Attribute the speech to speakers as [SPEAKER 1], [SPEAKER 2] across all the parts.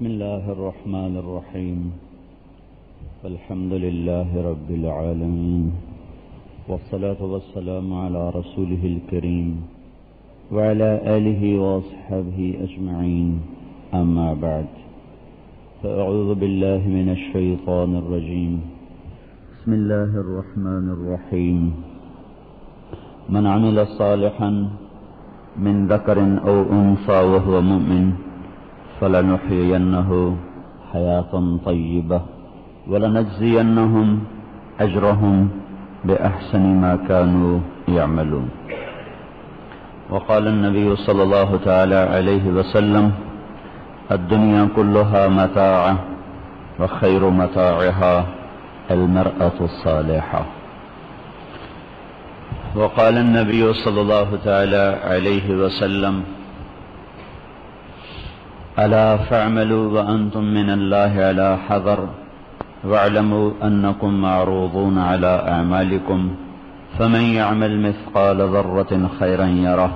[SPEAKER 1] بسم الله الرحمن الرحيم الحمد لله رب العالمين والصلاة والسلام على رسوله الكريم وعلى آله وأصحابه أجمعين أما بعد فأعوذ بالله من الشيطان الرجيم بسم الله الرحمن الرحيم من عمل صالحا من ذكر أو أنثى وهو مؤمن فلنحيينه حياة طيبة ولنجزينهم أجرهم بأحسن ما كانوا يعملون. وقال النبي صلى الله تعالى عليه وسلم الدنيا كلها متاع وخير متاعها المرأة الصالحة. وقال النبي صلى الله تعالى عليه وسلم ألا فاعملوا وأنتم من الله على حذر واعلموا أنكم معروضون على أعمالكم فمن يعمل مثقال ذرة خيرا يره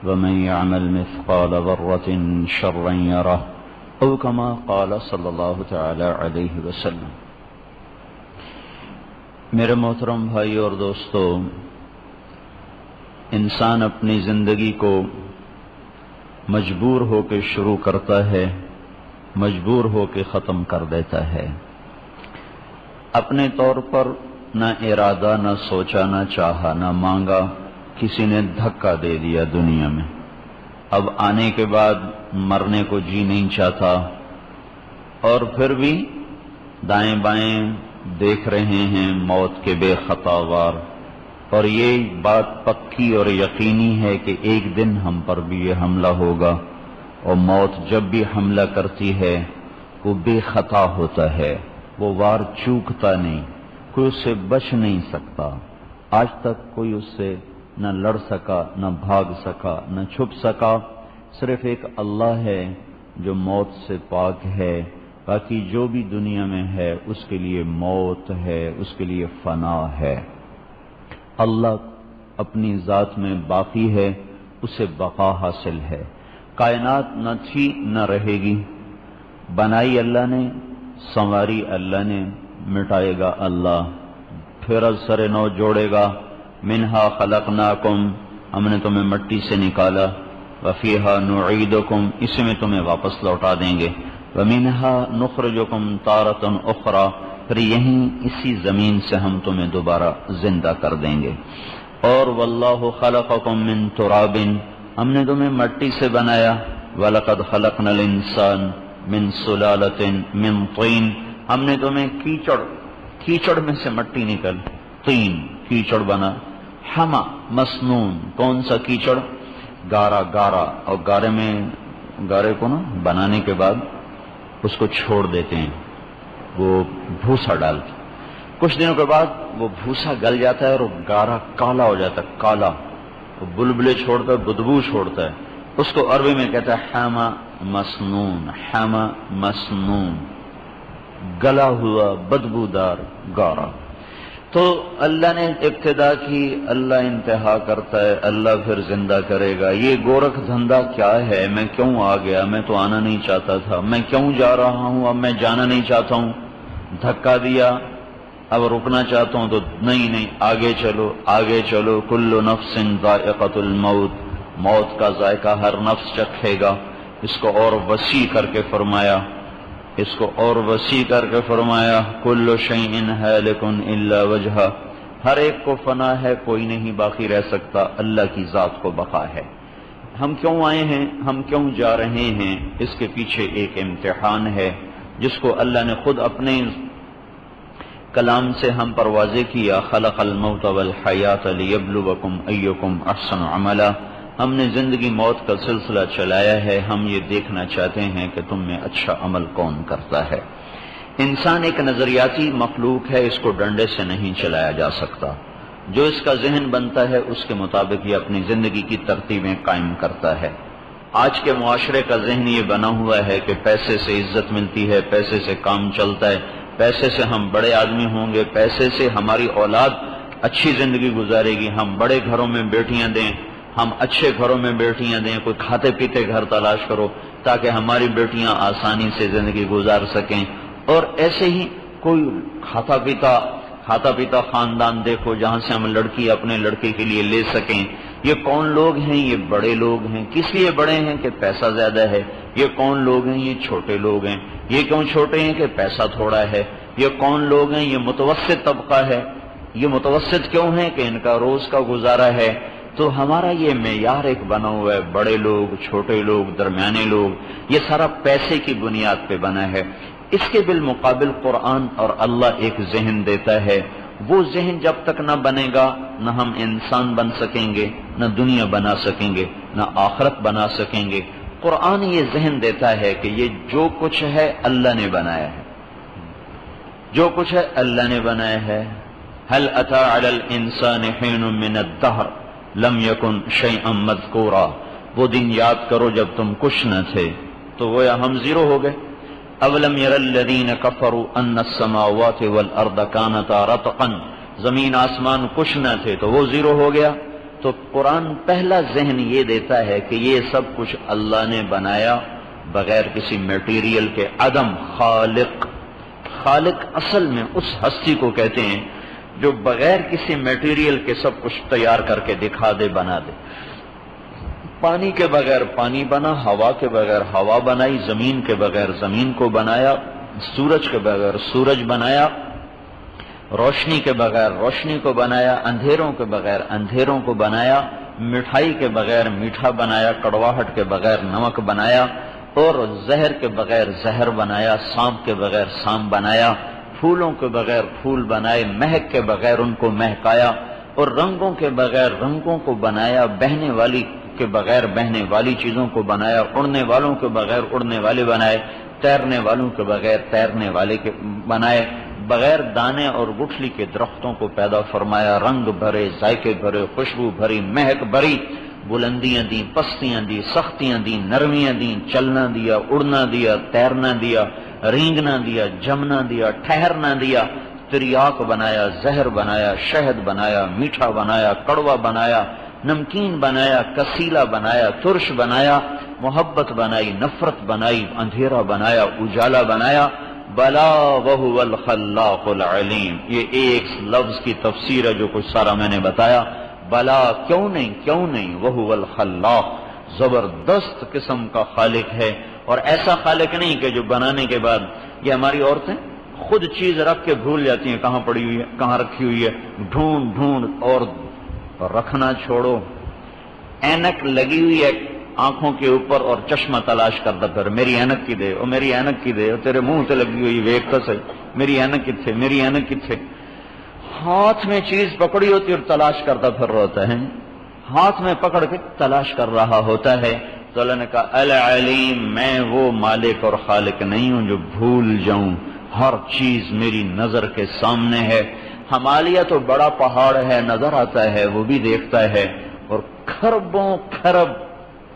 [SPEAKER 1] ومن يعمل مثقال ذرة شرا يره أو كما قال صلی اللہ تعالی علیہ وسلم. میرے محترم بھائی اور دوستو، انسان اپنی زندگی کو مجبور ہو کے شروع کرتا ہے، مجبور ہو کے ختم کر دیتا ہے. اپنے طور پر نہ ارادہ، نہ سوچا، نہ چاہا، نہ مانگا، کسی نے دھکا دے دیا دنیا میں. اب آنے کے بعد مرنے کو جی نہیں چاہتا، اور پھر بھی دائیں بائیں دیکھ رہے ہیں موت کے بے خطا وار. اور یہ بات پکی اور یقینی ہے کہ ایک دن ہم پر بھی یہ حملہ ہوگا، اور موت جب بھی حملہ کرتی ہے وہ بے خطا ہوتا ہے، وہ وار چوکتا نہیں، کوئی اس سے بچ نہیں سکتا. آج تک کوئی اس سے نہ لڑ سکا، نہ بھاگ سکا، نہ چھپ سکا. صرف ایک اللہ ہے جو موت سے پاک ہے. باقی جو بھی دنیا میں ہے اس کے لیے موت ہے، اس کے لیے فنا ہے. اللہ اپنی ذات میں باقی ہے، اسے بقا حاصل ہے. کائنات نہ تھی نہ رہے گی، بنائی اللہ نے، سنواری اللہ نے، مٹائے گا اللہ، پھر از سر نو جوڑے گا. منہا خلقناکم، ہم نے تمہیں مٹی سے نکالا، وفیہا نعیدکم، اسی میں تمہیں واپس لوٹا دیں گے، ومنہا نخرجکم تارۃ اخری، پھر یہیں اسی زمین سے ہم تمہیں دوبارہ زندہ کر دیں گے. اور واللہ خلقکم من تراب، ہم نے تمہیں مٹی سے بنایا. وَلَقَدْ خَلَقْنَا الْإِنسَانَ مِن سُلَالَةٍ مِن طِينٍ، ہم نے تمہیں کیچڑ میں سے مٹی نکل، طین کیچڑ بنا. حما مسنون، کون سا کیچڑ؟ گارا. اور گارے کو نا بنانے کے بعد اس کو چھوڑ دیتے ہیں، وہ بھوسا ڈال کے کچھ دنوں کے بعد وہ بھوسا گل جاتا ہے اور وہ گارا کالا ہو جاتا ہے، کالا، وہ بلبلے چھوڑتا ہے، بدبو چھوڑتا ہے. اس کو عربی میں کہتا ہے حما مسنون. حما مسنون، گلا ہوا بدبودار گارا. تو اللہ نے ابتدا کی، اللہ انتہا کرتا ہے، اللہ پھر زندہ کرے گا. یہ گورکھ دھندا کیا ہے؟ میں کیوں آ گیا؟ میں تو آنا نہیں چاہتا تھا. میں کیوں جا رہا ہوں؟ اب میں جانا نہیں چاہتا ہوں. دھکا دیا، اب رکنا چاہتا ہوں تو نہیں، آگے چلو. کل نفس ذائقۃ الموت، موت کا ذائقہ ہر نفس چکھے گا. اس کو اور وسیع کر کے فرمایا، کل شیء ہالک الا وجہہ، ہر ایک کو فنا ہے، کوئی نہیں باقی رہ سکتا، اللہ کی ذات کو بقا ہے. ہم کیوں آئے ہیں؟ ہم کیوں جا رہے ہیں؟ اس کے پیچھے ایک امتحان ہے جس کو اللہ نے خود اپنے کلام سے ہم پر واضح کیا. خلق الموت والحیات لیبلوکم ایکم احسن عملا. ہم نے زندگی موت کا سلسلہ چلایا ہے، ہم یہ دیکھنا چاہتے ہیں کہ تم میں اچھا عمل کون کرتا ہے. انسان ایک نظریاتی مخلوق ہے، اس کو ڈنڈے سے نہیں چلایا جا سکتا. جو اس کا ذہن بنتا ہے اس کے مطابق یہ اپنی زندگی کی ترتیبیں قائم کرتا ہے. آج کے معاشرے کا ذہن یہ بنا ہوا ہے کہ پیسے سے عزت ملتی ہے، پیسے سے کام چلتا ہے، پیسے سے ہم بڑے آدمی ہوں گے، پیسے سے ہماری اولاد اچھی زندگی گزارے گی. ہم بڑے گھروں میں بیٹیاں دیں، ہم اچھے گھروں میں بیٹیاں دیں، کوئی کھاتے پیتے گھر تلاش کرو تاکہ ہماری بیٹیاں آسانی سے زندگی گزار سکیں. اور ایسے ہی کوئی کھاتا پیتا خاندان دیکھو جہاں سے ہم لڑکی اپنے لڑکے کے لیے لے سکیں. یہ کون لوگ ہیں؟ یہ بڑے لوگ ہیں. کس لیے بڑے ہیں؟ کہ پیسہ زیادہ ہے. یہ کون لوگ ہیں؟ یہ چھوٹے لوگ ہیں. یہ کیوں چھوٹے ہیں؟ کہ پیسہ تھوڑا ہے. یہ کون لوگ ہیں؟ یہ متوسط طبقہ ہے. یہ متوسط کیوں ہیں؟ کہ ان کا روز کا گزارا ہے. تو ہمارا یہ معیار ایک بنا ہوا ہے، بڑے لوگ، چھوٹے لوگ، درمیانے لوگ، یہ سارا پیسے کی بنیاد پہ بنا ہے. اس کے بالمقابل قرآن اور اللہ ایک ذہن دیتا ہے. وہ ذہن جب تک نہ بنے گا نہ ہم انسان بن سکیں گے، نہ دنیا بنا سکیں گے، نہ آخرت بنا سکیں گے. قرآن یہ ذہن دیتا ہے کہ یہ جو کچھ ہے اللہ نے بنایا ہے. جو کچھ ہے اللہ نے بنایا ہے. هل اتى على الانسان حين من الدهر لم يكن شيئا مذكورا. وہ دن یاد کرو جب تم کچھ نہ تھے. تو گویا ہم زیرو ہو گئے. اولم ير الذين كفروا ان السماوات والارض كانتا رتقا. زمین آسمان کچھ نہ تھے تو وہ زیرو ہو گیا. تو قرآن پہلا ذہن یہ دیتا ہے کہ یہ سب کچھ اللہ نے بنایا بغیر کسی میٹیریل کے. عدم. خالق اصل میں اس ہستی کو کہتے ہیں جو بغیر کسی میٹیریل کے سب کچھ تیار کر کے دکھا دے، بنا دے. پانی کے بغیر پانی بنا، ہوا کے بغیر ہوا بنائی، زمین کے بغیر زمین کو بنایا، سورج کے بغیر سورج بنایا، روشنی کے بغیر روشنی کو بنایا، اندھیروں کے بغیر اندھیروں کو بنایا، مٹھائی کے بغیر میٹھا بنایا، کڑواہٹ کے بغیر نمک بنایا، اور زہر کے بغیر زہر بنایا، سانپ کے بغیر سانپ بنایا، پھولوں کے بغیر پھول بنائے، مہک کے بغیر ان کو مہکایا، اور رنگوں کے بغیر رنگوں کو بنایا، بہنے والی کے بغیر بہنے والی چیزوں کو بنایا، اڑنے والوں کے بغیر اڑنے والے بنائے، تیرنے والوں کے بغیر تیرنے والے کے بنائے، بغیر دانے اور گٹھلی کے درختوں کو پیدا فرمایا، رنگ بھرے، ذائقے بھرے، خوشبو بھری، مہک بھری، بلندیاں دیں، پستیاں دی، سختیاں دی، نرمیاں دیں، چلنا دیا، اڑنا دیا، تیرنا دیا، رینگنا دیا، جمنا دیا، ٹھہرنا دیا، تریاک بنایا، زہر بنایا، شہد بنایا، میٹھا بنایا، کڑوا بنایا، نمکین بنایا، کسیلا بنایا، ترش بنایا، محبت بنائی، نفرت بنائی، اندھیرا بنایا، اجالا بنایا. بلا وهو الخلاق العلیم. یہ ایک لفظ کی تفسیر ہے جو کچھ سارا میں نے بتایا. بلا کیوں نہیں وهو الخلاق. زبردست قسم کا خالق ہے، اور ایسا خالق نہیں کہ جو بنانے کے بعد یہ ہماری عورتیں خود چیز رکھ کے بھول جاتی ہیں کہاں پڑی ہوئی ہے، کہاں رکھی ہوئی ہے، ڈھونڈ اور رکھنا چھوڑو. اینک لگی ہوئی ہے آنکھوں کے اوپر اور چشمہ تلاش کرتا پھر میری اینک کی دے، اور میری اینک کی دے، اور تیرے منہ سے لگی ہوئی ویکھتا صحیح میری اینک کتھے، میری اینک کتھے. ہاتھ میں چیز پکڑی ہوتی اور تلاش کرتا پھر ہوتا ہے، ہاتھ میں پکڑ کے تلاش کر رہا ہوتا ہے. تو اللہ نے کہا العلیم، میں وہ مالک اور خالق نہیں ہوں جو بھول جاؤں. ہر چیز میری نظر کے سامنے ہے. ہمالیہ تو بڑا پہاڑ ہے، نظر آتا ہے، وہ بھی دیکھتا ہے، اور کھربوں کھرب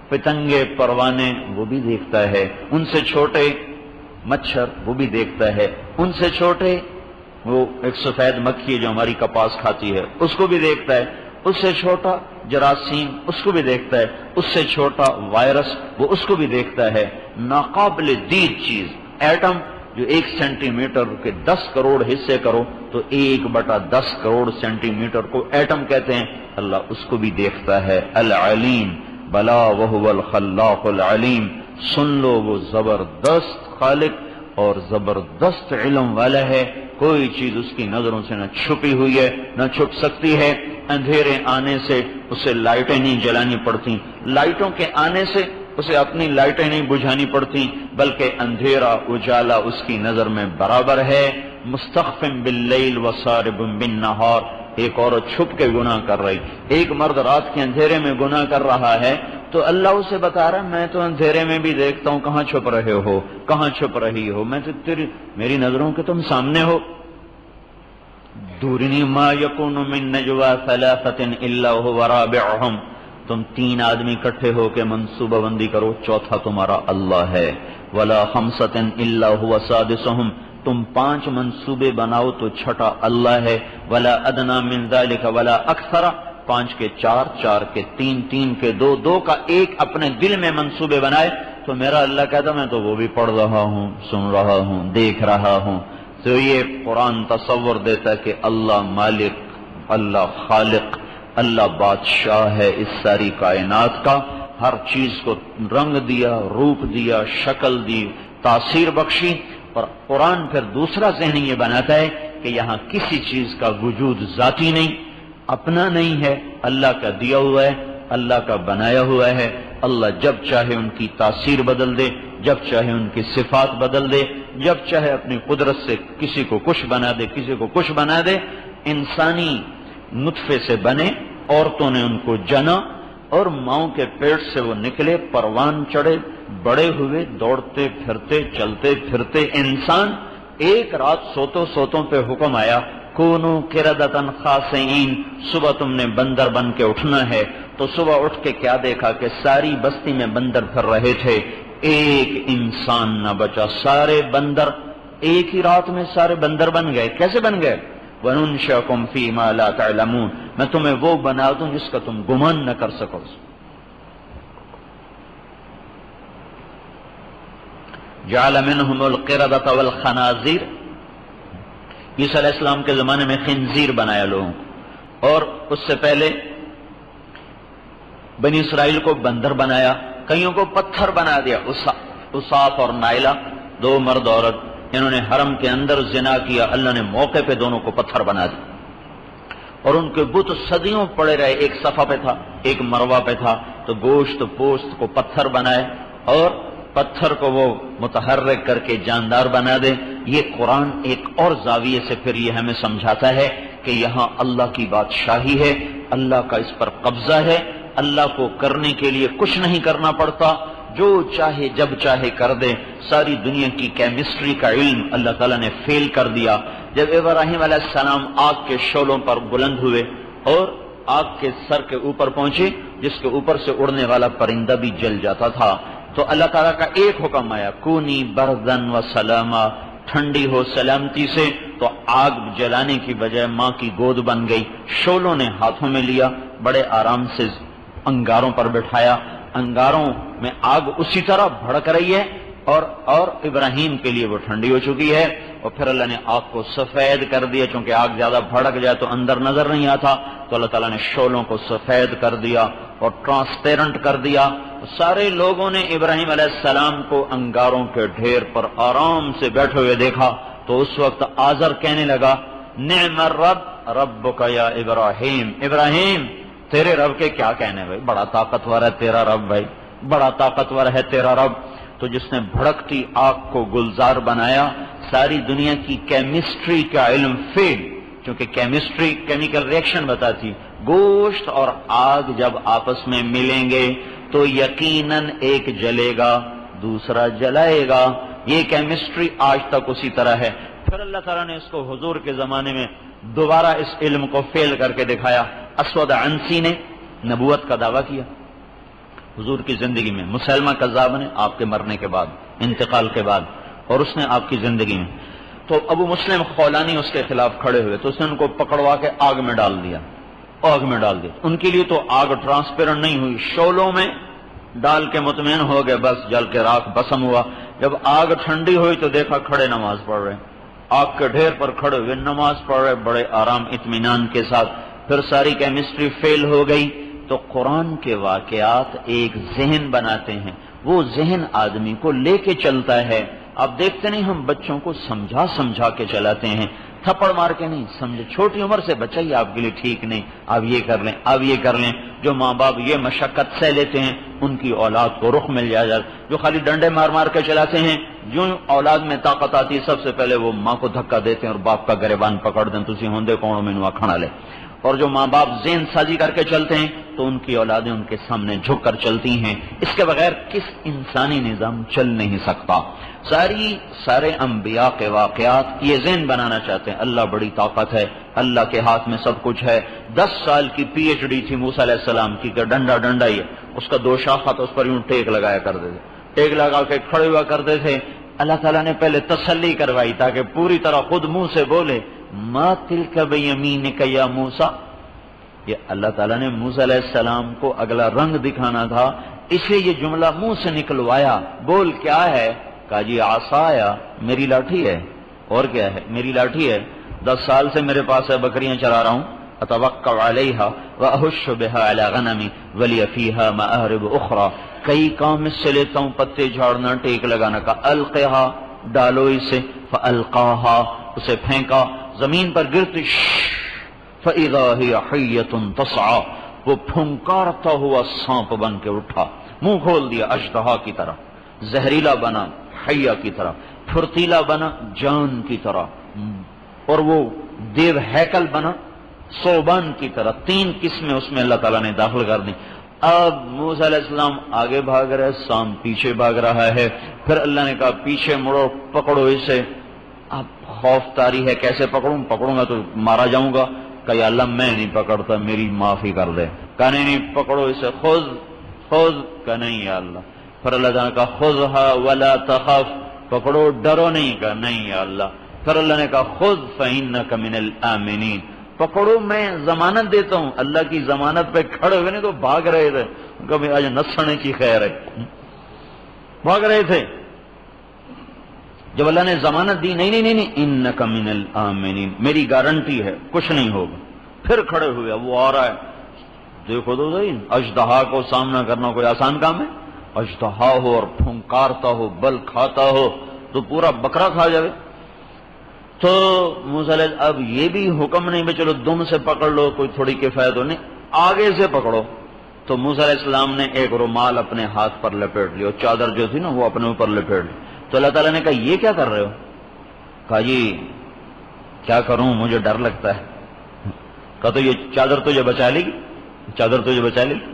[SPEAKER 1] پتنگے پروانے وہ بھی دیکھتا ہے. ان سے چھوٹے مچھر وہ بھی دیکھتا ہے. ان سے چھوٹے وہ ایک سفید مکھی جو ہماری کپاس کھاتی ہے اس کو بھی دیکھتا ہے. اس سے چھوٹا جراثیم اس کو بھی دیکھتا ہے. اس سے چھوٹا وائرس وہ اس کو بھی دیکھتا ہے. ناقابل دید چیز ایٹم جو 1 سینٹی میٹر کے 10 کروڑ حصے کرو تو 1/10 کروڑ سینٹی میٹر کو ایٹم کہتے ہیں. اللہ اس کو بھی دیکھتا ہے. العلیم بلا وهو الخلاق العلیم. سن لو وہ زبردست خالق اور زبردست علم والا ہے. کوئی چیز اس کی نظروں سے نہ چھپی ہوئی ہے نہ چھپ سکتی ہے. اندھیرے آنے سے اسے لائٹیں نہیں جلانی پڑتی، لائٹوں کے آنے سے اسے اپنی لائٹیں نہیں بجھانی پڑتی، بلکہ اندھیرا اجالا اس کی نظر میں برابر ہے. مستخفٍ باللیل وصارب بالنہار. ایک عورت چھپ کے گناہ کر رہی، ایک مرد رات کے اندھیرے میں گناہ کر رہا ہے، تو اللہ اسے بتا رہا میں تو اندھیرے میں بھی دیکھتا ہوں، کہاں چھپ رہے ہو، کہاں چھپ رہی ہو، میں تو میری نظروں کے تم سامنے ہو. دورنی ما یکون من نجوا ثلاثۃ الا وهو رابعهم. تم 3 آدمی اکٹھے ہو کے منصوبہ بندی کرو، چوتھا تمہارا اللہ ہے. ولا خمسۃ الا هو سادسهم. تم 5 منصوبے بناؤ تو چھٹا اللہ ہے. ولا ادنى من ذلك ولا اکثر. 5 کے 4، 4 کے 3، 3 کے 2، 2 کا 1 اپنے دل میں منصوبے بنائے تو میرا اللہ کہتا میں تو وہ بھی پڑھ رہا ہوں، سن رہا ہوں، دیکھ رہا ہوں۔ تو یہ قرآن تصور دیتا ہے کہ اللہ مالک، اللہ خالق، اللہ بادشاہ ہے اس ساری کائنات کا، ہر چیز کو رنگ دیا، روپ دیا، شکل دی، تاثیر بخشی۔ اور قرآن پھر دوسرا ذہن یہ بناتا ہے کہ یہاں کسی چیز کا وجود ذاتی نہیں، اپنا نہیں ہے، اللہ کا دیا ہوا ہے، اللہ کا بنایا ہوا ہے۔ اللہ جب چاہے ان کی تاثیر بدل دے، جب چاہے ان کی صفات بدل دے، جب چاہے اپنی قدرت سے کسی کو کچھ بنا دے، کسی کو کچھ بنا دے۔ انسانی نطفے سے بنے، عورتوں نے ان کو جنا اور ماؤں کے پیٹ سے وہ نکلے، پروان چڑھے، بڑے ہوئے، دوڑتے پھرتے چلتے پھرتے انسان۔ ایک رات سوتوں پہ حکم آیا کونو قردۃ خاسئین، صبح تم نے بندر بن کے اٹھنا ہے۔ تو صبح اٹھ کے کیا دیکھا کہ ساری بستی میں بندر پھر رہے تھے، ایک انسان نہ بچا، سارے بندر ایک ہی رات میں سارے بندر بن گئے۔ کیسے بن گئے؟ وَنُنشِئُكُمْ فِي مَا لَا تَعْلَمُونَ، میں تمہیں وہ بنا دوں جس کا تم گمان نہ کر سکو۔ جعل منهم القردۃ والخنازیر، عیسیٰ علیہ السلام کے زمانے میں خنزیر بنایا لوگوں کو، اور اس سے پہلے بنی اسرائیل کو بندر بنایا، کئیوں کو پتھر بنا دیا۔ اساف اور نائلہ، دو مرد عورت، انہوں نے حرم کے اندر زنا کیا، اللہ نے موقع پہ دونوں کو پتھر بنا دیا، اور ان کے بت صدیوں پڑے رہے، ایک صفا پہ تھا ایک مروہ پہ تھا، تو گوشت پوست کو پتھر بنائے اور پتھر کو وہ متحرک کر کے جاندار بنا دے۔ یہ قرآن ایک اور زاویے سے پھر یہ ہمیں سمجھاتا ہے کہ یہاں اللہ کی بادشاہی ہے، اللہ کا اس پر قبضہ ہے، اللہ کو کرنے کے لیے کچھ نہیں کرنا پڑتا، جو چاہے جب چاہے کر دے۔ ساری دنیا کی کیمسٹری کا علم اللہ تعالیٰ نے فیل کر دیا۔ جب ابراہیم علیہ السلام آگ کے شعلوں پر بلند ہوئے اور آگ کے سر کے اوپر پہنچے، جس کے اوپر سے اڑنے والا پرندہ بھی جل جاتا تھا، تو اللہ تعالیٰ کا ایک حکم آیا کونی بردن و سلاما، ٹھنڈی ہو سلامتی سے، تو آگ جلانے کی بجائے ماں کی گود بن گئی۔ شعلوں نے ہاتھوں میں لیا، بڑے آرام سے انگاروں پر بٹھایا، انگاروں میں آگ اسی طرح بھڑک رہی ہے اور ابراہیم کے لیے وہ ٹھنڈی ہو چکی ہے۔ اور پھر اللہ نے آگ کو سفید کر دیا، چونکہ آگ زیادہ بھڑک جائے تو اندر نظر نہیں آتا، تو اللہ تعالیٰ نے شعلوں کو سفید کر دیا اور ٹرانسپیرنٹ کر دیا۔ سارے لوگوں نے ابراہیم علیہ السلام کو انگاروں کے ڈھیر پر آرام سے بیٹھے ہوئے دیکھا، تو اس وقت آزر کہنے لگا نعم الرب ربک یا ابراہیم، ابراہیم تیرے رب کے کیا کہنے بھائی، بڑا طاقتور ہے تیرا رب، بھائی بڑا طاقتور ہے تیرا رب۔ تو جس نے بھڑکتی آگ کو گلزار بنایا، ساری دنیا کی کیمسٹری کا علم فیل، چونکہ کیمسٹری کیمیکل ریئیکشن بتاتی، گوشت اور آگ جب آپس میں ملیں گے تو یقیناً ایک جلے گا دوسرا جلائے گا۔ یہ کیمسٹری آج تک اسی طرح ہے۔ پھر اللہ تعالیٰ نے اس کو حضور کے زمانے میں دوبارہ اس علم کو فیل کر کے دکھایا۔ اسود عنسی نے نبوت کا دعویٰ کیا حضور کی زندگی میں، مسلمہ کذاب نے آپ کے مرنے کے بعد، انتقال کے بعد، اور اس نے آپ کی زندگی میں، تو ابو مسلم خولانی اس کے خلاف کھڑے ہوئے، تو اس نے ان کو پکڑوا کے آگ میں ڈال دیا، آگ میں ڈال دیا۔ ان کے لیے تو آگ ٹرانسپیرنٹ نہیں ہوئی، شعلوں میں ڈال کے مطمئن ہو گئے، بس جل کے راکھ بسم ہوا۔ جب آگ ٹھنڈی ہوئی تو دیکھا کھڑے نماز پڑھ رہے، آگ کے ڈھیر پر کھڑے ہوئے نماز پڑھ رہے بڑے آرام اطمینان کے ساتھ۔ پھر ساری کیمسٹری فیل ہو گئی۔ تو قرآن کے واقعات ایک ذہن بناتے ہیں، وہ ذہن آدمی کو لے کے چلتا ہے۔ آپ دیکھتے نہیں ہم بچوں کو سمجھا کے چلاتے ہیں، تھپڑ مار کے نہیں، سمجھے چھوٹی عمر سے بچہ یہ آپ کے لیے ٹھیک نہیں، آپ یہ کر لیں، آپ یہ کر لیں۔ جو ماں باپ یہ مشقت سہ لیتے ہیں ان کی اولاد کو رخ مل جائے، جو خالی ڈنڈے مار مار کے چلاتے ہیں، جو اولاد میں طاقت آتی ہے سب سے پہلے وہ ماں کو دھکا دیتے ہیں اور باپ کا گریبان پکڑ دیں، تسی ہوندے کون مینوں کھڑا لے۔ اور جو ماں باپ ذہن سازی کر کے چلتے ہیں تو ان کی اولادیں ان کے سامنے جھک کر چلتی ہیں۔ اس کے بغیر کس انسانی نظام چل نہیں سکتا۔ سارے انبیاء کے واقعات یہ ذہن بنانا چاہتے ہیں، اللہ بڑی طاقت ہے، اللہ کے ہاتھ میں سب کچھ ہے۔ 10 سال کی پی ایچ ڈی تھی موسیٰ علیہ السلام کی، کہ ڈنڈا ہی ہے، اس کا 2 شاخہ تو اس پر یوں ٹیک لگایا کرتے تھے، ٹیک لگا کے کھڑے ہوا کرتے تھے۔ اللہ تعالیٰ نے پہلے تسلی کروائی تاکہ پوری طرح خود منہ سے بولے ما تلک بیمینک یا موسیٰ۔ یہ اللہ تعالیٰ نے موسیٰ علیہ السلام کو اگلا رنگ دکھانا تھا اس لیے یہ جملہ منہ سے نکلوایا. بول کیا ہے؟ کہا جی عصایا، میری لاٹھی ہے. اور کیا ہے؟ میری لاٹھی ہے. 10 سال سے میرے پاس ہے، بکریاں چرا رہا ہوں. اتوقع علیہا واہش بها علی غنمی ولی فیہا مآرب اخرى. کئی کام اس سے لیتا ہوں، پتے جھاڑنا، ٹیک لگانا. کا القھا، ڈالو اسے. فالقاہا، اسے پھینکا، زمین پر گرتی. فاذا ہی حیۃ تسعى، وہ پھنکارتا ہوا سانپ بن کے اٹھا، منہ کھول دیا اژدہا کی طرح. زہریلا بنا حیہ کی طرح، پھرتیلا بنا جان کی طرح، اور وہ دیو ہیکل بنا صوبان کی طرح. 3 قسمیں اس میں اللہ تعالیٰ نے داخل کر دی. اب موسیٰ علیہ السلام آگے بھاگ رہے، سام پیچھے بھاگ رہا ہے. پھر اللہ نے کہا پیچھے مڑو، پکڑو اسے. اب خوف طاری ہے، کیسے پکڑوں؟ پکڑوں گا تو مارا جاؤں گا. کہ یا اللہ میں نہیں پکڑتا، میری معافی کر دے. کہا نہیں پکڑو اسے. خذ خذ. کہا نہیں یا اللہ. پھر اللہ تعالیٰ نے کہا خذھا ولا تخف، پکڑو ڈرو نہیں. کہا نہیں یا اللہ. پھر اللہ نے کہا خذ فإنک من الآمنین، پکڑو میں ضمانت دیتا ہوں. اللہ کی ضمانت پہ کھڑے ہوئے، نہیں تو بھاگ رہے تھے. کبھی آج نسنے کی خیر ہے، بھاگ رہے تھے. جب اللہ نے ضمانت دی، نہیں نہیں نہیں انک من الآمنین، میری گارنٹی ہے کچھ نہیں ہوگا. پھر کھڑے ہوئے. وہ آ رہا ہے، دیکھو تو صحیح، اژدہا کو سامنا کرنا کوئی آسان کام ہے؟ اژدہا ہو اور پھنکارتا ہو، بل کھاتا ہو تو پورا بکرا کھا جائے. تو موسیٰ علیہ اب یہ بھی حکم نہیں کہ چلو دم سے پکڑ لو، کوئی تھوڑی کفایت ہو، نہیں آگے سے پکڑو. تو موسیٰ علیہ السلام نے ایک رومال اپنے ہاتھ پر لپیٹ لیا، چادر جو تھی نا وہ اپنے اوپر لپیٹ لی. تو اللہ تعالیٰ نے کہا یہ کیا کر رہے ہو؟ کہا جی کیا کروں، مجھے ڈر لگتا ہے. کہا تو یہ چادر تجھے بچا لے گی؟ چادر تجھے بچا لے گی؟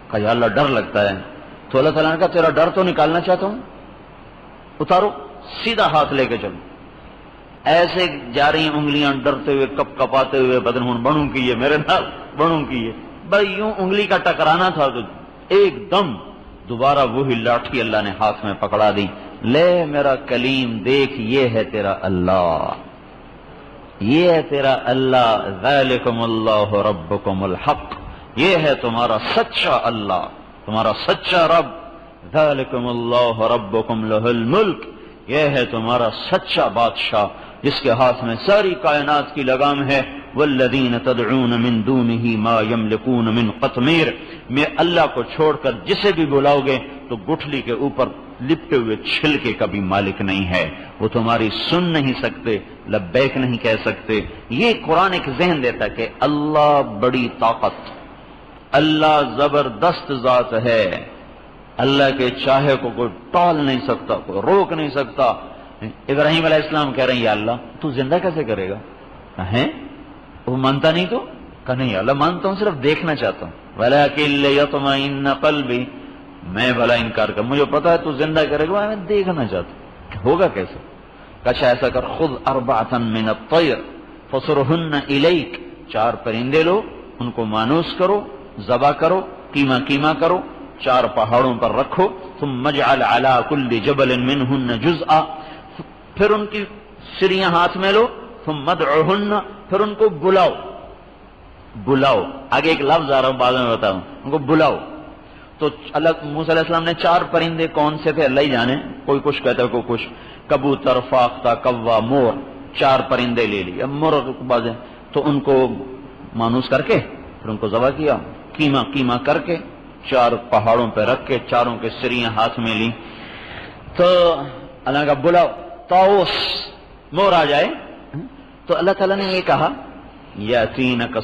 [SPEAKER 1] کہا یا اللہ ڈر لگتا ہے. تو اللہ تعالیٰ نے کہا تیرا ڈر تو نکالنا چاہتا ہوں، اتارو، سیدھا ہاتھ لے کے چلو. ایسے جا رہی ہیں انگلیاں ڈرتے ہوئے، کپ کپاتے ہوئے، بدن ہوں بڑھوں کی ہے میرے نال بڑھوں کی ہے. بھائی یوں انگلی کا ٹکرانا تھا تو ایک دم دوبارہ وہی لاٹھی اللہ نے ہاتھ میں پکڑا دی. لے میرا کلیم دیکھ، یہ ہے تیرا اللہ، یہ ہے تیرا اللہ. ذالکم اللہ ربکم الحق، یہ ہے تمہارا سچا اللہ، تمہارا سچا رب. ذالکم اللہ ربکم لہ الملک، یہ ہے تمہارا سچا بادشاہ جس کے ہاتھ میں ساری کائنات کی لگام ہے. والذین تدعون من دونہ ما یملکون من قطمیر، میں اللہ کو چھوڑ کر جسے بھی بلاؤ گے تو گٹھلی کے اوپر لپٹے ہوئے چھلکے کا بھی مالک نہیں ہے. وہ تمہاری سن نہیں سکتے، لبیک نہیں کہہ سکتے. یہ قرآن ایک ذہن دیتا کہ اللہ بڑی طاقت، اللہ زبردست ذات ہے. اللہ کے چاہے کو کوئی ٹال نہیں سکتا، کوئی روک نہیں سکتا. ابراہیم علیہ السلام کہہ رہے ہیں یا اللہ تو زندہ کیسے کرے گا؟ ہیں وہ مانتا نہیں تو؟ کہا نہیں اللہ مانتا ہوں، صرف دیکھنا چاہتا ہوں. وَلَكِنْ لِيَطْمَئِنَّ قَلْبِي، میں بھلا انکار کر، مجھے پتا ہے تو زندہ کرے گا، میں دیکھنا چاہتا ہوں ہوگا کیسے. کہا ایسا کر، خُذْ أَرْبَعَةً مِّنَ الطَّيْرِ فَصُرْهُنَّ إِلَيْكَ، 4 پرندے لو، ان کو مانوس کرو، ذبح کرو، قیمہ کرو، 4 پہاڑوں پر رکھو. ثم اجعل على كل جبل منهن جزءا، پھر ان کی سریاں ہاتھ میں لو. ثم ادعوهن، پھر ان کو بلاؤ. آگے ایک لفظ آ رہا ہوں بعد میں بتاؤں، ان کو بلاؤ. تو اللہ موسیٰ علیہ السلام نے 4 پرندے کون سے تھے اللہ ہی جانے، کوئی کچھ کہتا ہے کوئی کچھ، کبوتر، فاختہ، کوا، مور، 4 پرندے لے لیے. مور باز ہیں تو ان کو مانوس کر کے پھر ان کو ذبح کیا، قیمہ کر کے 4 پہاڑوں پہ رکھ کے 4 کے سریاں ہاتھ میں لی. تو اللہ کا بلاؤ، طاؤس مور آ جائے. تو اللہ تعالیٰ نے یہ کہا یاتینک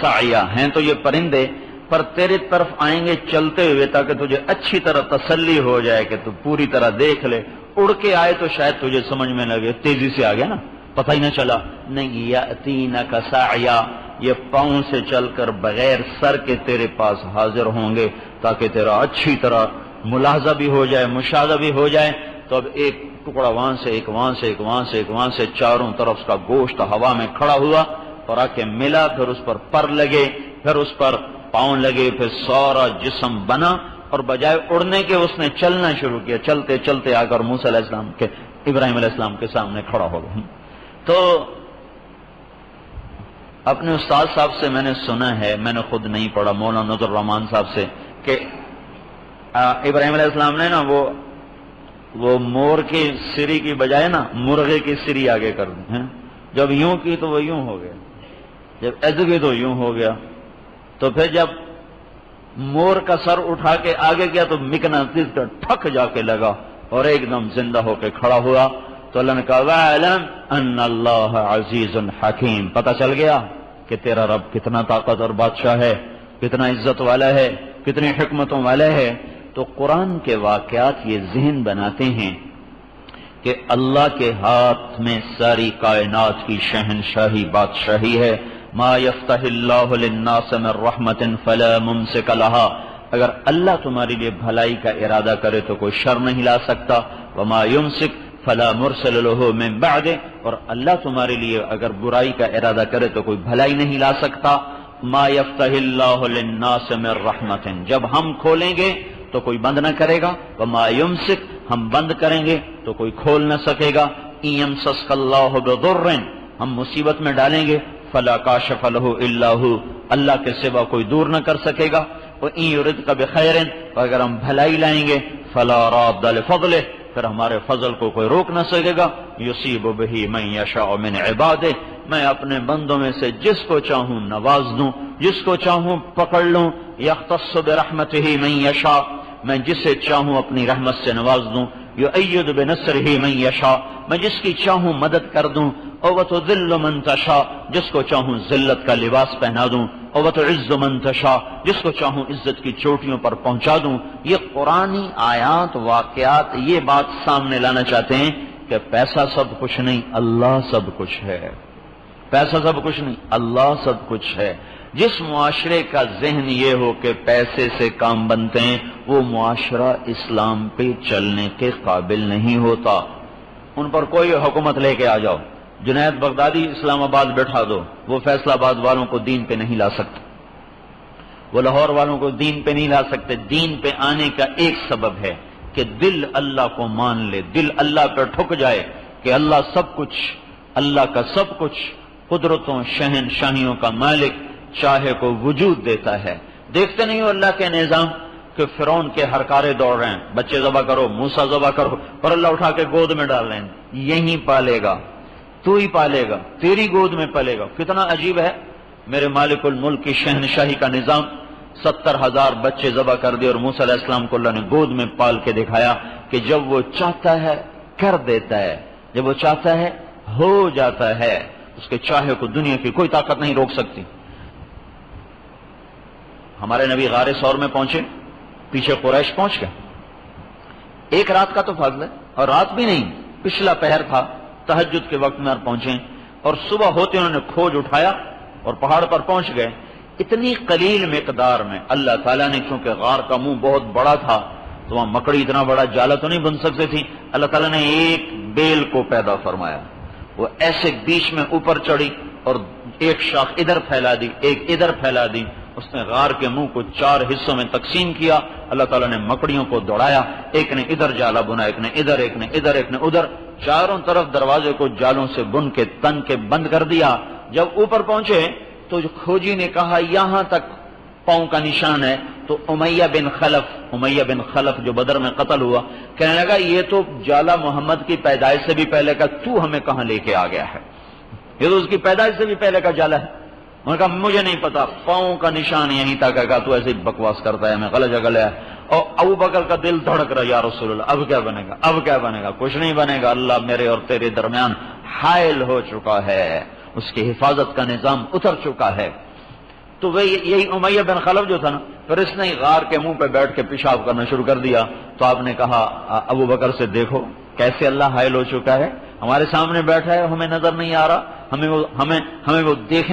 [SPEAKER 1] سعیا، ہیں تو یہ پرندے پر تیرے طرف آئیں گے چلتے ہوئے تاکہ تجھے اچھی طرح تسلی ہو جائے کہ تو پوری طرح دیکھ لے. اڑ کے آئے تو شاید تجھے سمجھ میں لگے، تیزی سے آ گیا نا، پتہ ہی نہ چلا. نہیں، یاتینک سعیا، یہ پاؤں سے چل کر بغیر سر کے تیرے پاس حاضر ہوں گے تاکہ تیرا اچھی طرح ملاحظہ بھی ہو جائے، مشاہدہ بھی ہو جائے. تو اب ایک ٹکڑا وہاں سے، ایک وہاں سے، ایک وہاں سے، ایک وہاں سے، چاروں طرف کا گوشت ہوا میں کھڑا ہوا اور آ کے ملا. پھر اس پر پر لگے، پھر اس پر پاؤں لگے، پھر سارا جسم بنا اور بجائے اڑنے کے اس نے چلنا شروع کیا. چلتے چلتے آ کر موسیٰ علیہ السلام کے، ابراہیم علیہ السلام کے سامنے کھڑا ہو گیا. تو اپنے استاد صاحب سے میں نے سنا ہے، میں نے خود نہیں پڑھا، مولانا نذر الرحمان صاحب سے، کہ ابراہیم علیہ السلام نے نا وہ مور کی سری کی بجائے نا مرغے کی سری آگے کر دی، جب یوں کی تو وہ یوں ہو گیا، جب ایسے کی تو یوں ہو گیا، تو پھر جب مور کا سر اٹھا کے آگے کیا تو مقناطیس کا ٹھک جا کے لگا اور ایک دم زندہ ہو کے کھڑا ہوا۔ تو اللہ نے کہا وَاعْلَمْ أَنَّ اللَّهَ عَزِيزٌ حَكِيمٌ، پتہ چل گیا کہ تیرا رب کتنا طاقت اور بادشاہ ہے، کتنا عزت والا ہے، کتنی حکمتوں والا ہے۔ تو قرآن کے واقعات یہ ذہن بناتے ہیں کہ اللہ کے ہاتھ میں ساری کائنات کی شہنشاہی بادشاہی ہے۔ ما یفتح اللہ للناس من رحمت فلا ممسک لہا، اگر اللہ تمہارے لیے بھلائی کا ارادہ کرے تو کوئی شر نہیں لا سکتا، وما یمسک فلا مرسل لہ من بعد، اور اللہ تمہارے لیے اگر برائی کا ارادہ کرے تو کوئی بھلائی نہیں لا سکتا۔ ما یفتح اللہ للناس من رحمت، جب ہم کھولیں گے تو کوئی بند نہ کرے گا، وما یمسک، ہم بند کریں گے تو کوئی کھول نہ سکے گا۔ ان یمسسک اللہ بضر، ہم مصیبت میں ڈالیں گے، فلا کاشف لہ الا ہو، اللہ کے سوا کوئی دور نہ کر سکے گا۔ وان یردک بخیر، اگر ہم بھلائی لائیں گے، فلا راد لفضلہ، پھر ہمارے فضل کو کوئی روک نہ سکے گا۔ یصیب بہ من یشاء من عبادہ، میں اپنے بندوں میں سے جس کو چاہوں نواز دوں، جس کو چاہوں پکڑ لوں۔ یختص برحمتہ من یشاء، میں جسے چاہوں اپنی رحمت سے نواز دوں۔ یؤید بنصرہ من یشاء، میں جس کی چاہوں مدد کر دوں۔ او وتذل من تشاء، جس کو چاہوں ذلت کا لباس پہنا دوں۔ او وتعز من تشاء، جس کو چاہوں عزت کی چوٹیوں پر پہنچا دوں۔ یہ قرآنی آیات واقعات یہ بات سامنے لانا چاہتے ہیں کہ پیسہ سب کچھ نہیں، اللہ سب کچھ ہے۔ پیسہ سب کچھ نہیں، اللہ سب کچھ ہے۔ جس معاشرے کا ذہن یہ ہو کہ پیسے سے کام بنتے ہیں، وہ معاشرہ اسلام پہ چلنے کے قابل نہیں ہوتا۔ ان پر کوئی حکومت لے کے آ جاؤ، جنید بغدادی اسلام آباد بیٹھا دو، وہ فیصل آباد والوں کو دین پہ نہیں لا سکتے، وہ لاہور والوں کو دین پہ نہیں لا سکتے۔ دین پہ آنے کا ایک سبب ہے کہ دل اللہ کو مان لے، دل اللہ پہ ٹھک جائے کہ اللہ سب کچھ، اللہ کا سب کچھ، قدرتوں شہنشاہیوں کا مالک، چاہے کو وجود دیتا ہے۔ دیکھتے نہیں ہو اللہ کے نظام کہ فرعون کے ہرکارے دوڑ رہے ہیں، بچے ذبح کرو، موسیٰ ذبح کرو، اور اللہ اٹھا کے گود میں ڈال رہے ہیں، یہیں پالے گا، تو ہی پالے گا، تیری گود میں پلے گا۔ کتنا عجیب ہے میرے مالک الملک کی شہنشاہی کا نظام۔ 70,000 بچے ذبح کر دیے اور موسیٰ علیہ السلام کو اللہ نے گود میں پال کے دکھایا کہ جب وہ چاہتا ہے کر دیتا ہے، جب وہ چاہتا ہے ہو جاتا ہے، اس کے چاہے کو دنیا کی کوئی طاقت نہیں روک سکتی۔ ہمارے نبی غار ثور میں پہنچے، پیچھے قریش پہنچ گئے، ایک رات کا تو فضل ہے، اور رات بھی نہیں، پچھلا پہر تھا، تہجد کے وقت میں پہنچے، اور صبح ہوتے انہوں نے کھوج اٹھایا اور پہاڑ پر پہنچ گئے۔ اتنی قلیل مقدار میں اللہ تعالیٰ نے، چونکہ غار کا منہ بہت بڑا تھا تو وہاں مکڑی اتنا بڑا جالا تو نہیں بن سکتی تھی، اللہ تعالیٰ نے ایک بیل کو پیدا فرمایا، وہ ایسے بیچ میں اوپر چڑھی اور ایک شاخ ادھر پھیلا دی، ایک ادھر پھیلا دی، اس نے غار کے منہ کو 4 حصوں میں تقسیم کیا۔ اللہ تعالیٰ نے مکڑیوں کو دوڑایا، ایک نے ادھر جالا بنا، ایک نے ادھر، ایک نے ادھر، ایک نے ادھر، چاروں طرف دروازے کو جالوں سے بن کے تن کے بند کر دیا۔ جب اوپر پہنچے تو کھوجی نے کہا یہاں تک پاؤں کا نشان ہے، تو امیہ بن خلف جو بدر میں قتل ہوا کہنے لگا یہ تو جالا محمد کی پیدائش سے بھی پہلے کا، تو ہمیں کہاں لے کے آ گیا ہے؟ یہ تو اس کی پیدائش سے بھی پہلے کا جالا ہے۔ انہوں نے کہا مجھے نہیں پتا، پاؤں کا نشان یہیں تک ہے، تو ایسے ہی بکواس کرتا ہے، میں غلط جگہ لیا۔ اور ابو بکر کا دل دھڑک رہا، یا رسول اللہ اب کیا بنے گا، اب کیا بنے گا؟ کچھ نہیں بنے گا، اللہ میرے اور تیرے درمیان حائل ہو چکا ہے، اس کی حفاظت کا نظام اتر چکا ہے۔ تو وہ یہی امیہ بن خلف جو تھا نا، پھر اس نے غار کے منہ پہ بیٹھ کے پیشاب کرنا شروع کر دیا۔ تو آپ نے کہا ابو بکر سے دیکھو کیسے اللہ حائل ہو چکا ہے، ہمارے سامنے بیٹھا ہے، ہمیں نظر نہیں آ رہا، ہمیں وہ دیکھ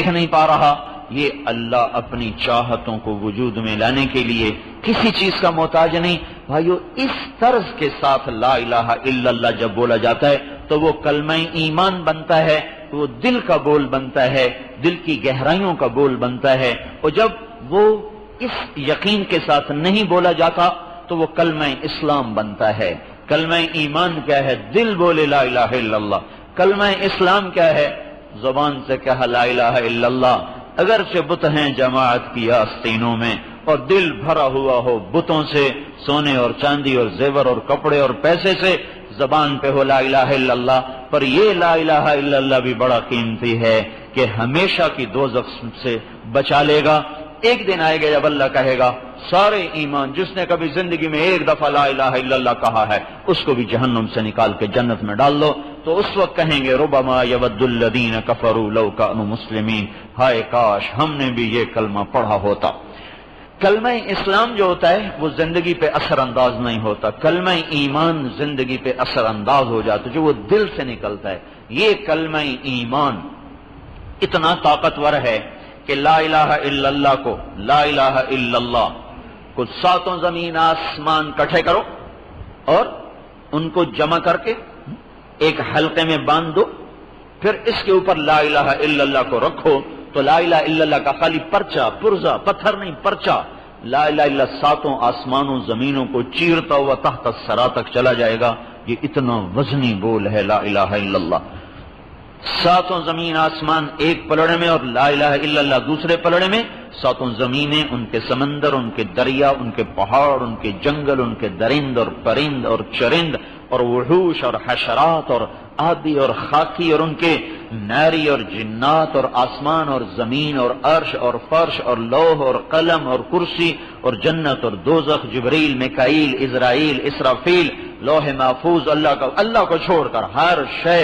[SPEAKER 1] نہیں پا رہا۔ یہ اللہ اپنی چاہتوں کو وجود میں لانے کے لیے کسی چیز کا محتاج نہیں۔ بھائیو اس طرز کے ساتھ لا الہ الا اللہ جب بولا جاتا ہے تو وہ کلمہ ایمان بنتا ہے، وہ دل کا بول بنتا ہے، دل کی گہرائیوں کا بول بنتا ہے۔ اور جب وہ اس یقین کے ساتھ نہیں بولا جاتا تو وہ کلمہ اسلام بنتا ہے۔ کلمہ ایمان کیا ہے؟ دل بولے لا الہ الا اللہ۔ کلمہ اسلام کیا ہے؟ زبان سے کہا لا الہ الا اللہ، اگرچہ بت ہیں جماعت کی آستینوں میں، اور دل بھرا ہوا ہو بتوں سے، سونے اور چاندی اور زیور اور کپڑے اور پیسے سے، زبان پہ ہو لا الہ الا اللہ، پر یہ لا الہ الا اللہ بھی بڑا قیمتی ہے کہ ہمیشہ کی دوزخ سے بچا لے گا۔ ایک دن آئے گا جب اللہ کہے گا سارے ایمان جس نے کبھی زندگی میں ایک دفعہ لا الہ الا اللہ کہا ہے اس کو بھی جہنم سے نکال کے جنت میں ڈال دو، تو اس وقت کہیں گے ربما یود الذین کفروا لو کانوا مسلمین، ہائے کاش ہم نے بھی یہ کلمہ پڑھا ہوتا۔ کلمہ اسلام جو ہوتا ہے وہ زندگی پہ اثر انداز نہیں ہوتا، کلمہ ایمان زندگی پہ اثر انداز ہو جاتا جو وہ دل سے نکلتا ہے۔ یہ کلمہ ایمان اتنا طاقتور ہے کہ لا الہ الا اللہ کو، لا الہ الا اللہ کو ساتوں زمین آسمان کٹھے کرو اور ان کو جمع کر کے ایک حلقے میں باندھ دو، پھر اس کے اوپر لا الہ الا اللہ کو رکھو تو لا الہ الا اللہ کا خالی پرچہ، پرزہ، پتھر نہیں پرچہ، لا الہ الا اللہ ساتوں آسمانوں زمینوں کو چیرتا ہوا تحت الثری تک چلا جائے گا۔ یہ اتنا وزنی بول ہے لا الہ الا اللہ۔ ساتوں زمین آسمان ایک پلڑے میں اور لا الہ الا اللہ دوسرے پلڑے میں، ساتوں زمینیں، ان کے سمندر، ان کے دریا، ان کے پہاڑ، ان کے جنگل، ان کے درند اور پرند اور چرند اور وحوش اور حشرات اور آدی اور خاکی اور ان کے ناری اور جنات اور آسمان اور زمین اور عرش اور فرش اور لوح اور قلم اور کرسی اور جنت اور دوزخ، جبریل، میکائیل، اسرائیل، اسرافیل، لوح محفوظ، اللہ کو چھوڑ کر ہر شے،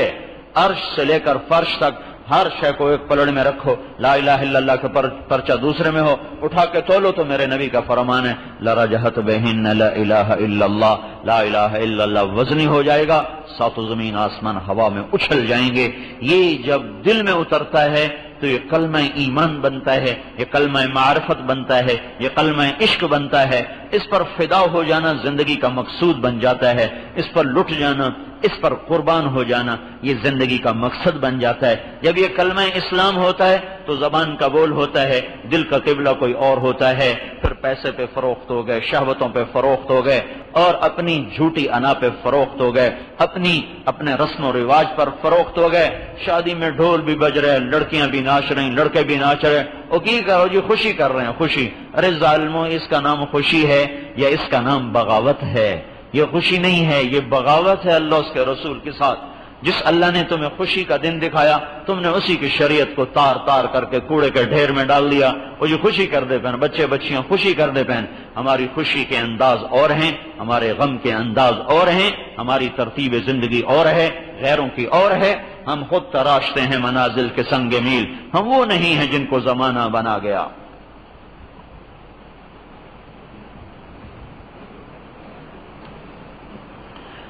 [SPEAKER 1] عرش سے لے کر فرش تک ہر شے کو ایک پلڑ میں رکھو، لا الہ الا اللہ کا پرچہ دوسرے میں ہو، اٹھا کے تولو تو میرے نبی کا فرمان ہے لرجحت بہن لا الہ الا اللہ، لا الہ الا اللہ وزنی ہو جائے گا، ساتوں زمین آسمان ہوا میں اچھل جائیں گے۔ یہ جب دل میں اترتا ہے تو یہ کلمہ ایمان بنتا ہے، یہ کلمہ معرفت بنتا ہے، یہ کلمہ عشق بنتا ہے۔ اس پر فدا ہو جانا زندگی کا مقصود بن جاتا ہے، اس پر لٹ جانا، اس پر قربان ہو جانا یہ زندگی کا مقصد بن جاتا ہے۔ جب یہ کلمہ اسلام ہوتا ہے تو زبان کا بول ہوتا ہے، دل کا قبلہ کوئی اور ہوتا ہے، پھر پیسے پہ فروخت ہو گئے، شہوتوں پہ فروخت ہو گئے اور اپنی جھوٹی انا پہ فروخت ہو گئے، اپنے رسم و رواج پر فروخت ہو گئے۔ شادی میں ڈھول بھی بج رہے، لڑکیاں بھی ناچ رہی، لڑکے بھی ناچ رہے، وہ کی کرو جی خوشی کر رہے ہیں، خوشی۔ ارے ظالموں، اس کا نام خوشی ہے یا اس کا نام بغاوت ہے؟ یہ خوشی نہیں ہے، یہ بغاوت ہے اللہ اس کے رسول کے ساتھ۔ جس اللہ نے تمہیں خوشی کا دن دکھایا تم نے اسی کی شریعت کو تار تار کر کے کوڑے کے ڈھیر میں ڈال دیا۔ وہ جو خوشی کر دے پہن، بچے بچیاں خوشی کر دے پہن، ہماری خوشی کے انداز اور ہیں، ہمارے غم کے انداز اور ہیں، ہماری ترتیب زندگی اور ہے، غیروں کی اور ہے۔ ہم خود تراشتے ہیں منازل کے سنگ میل، ہم وہ نہیں ہیں جن کو زمانہ بنا گیا۔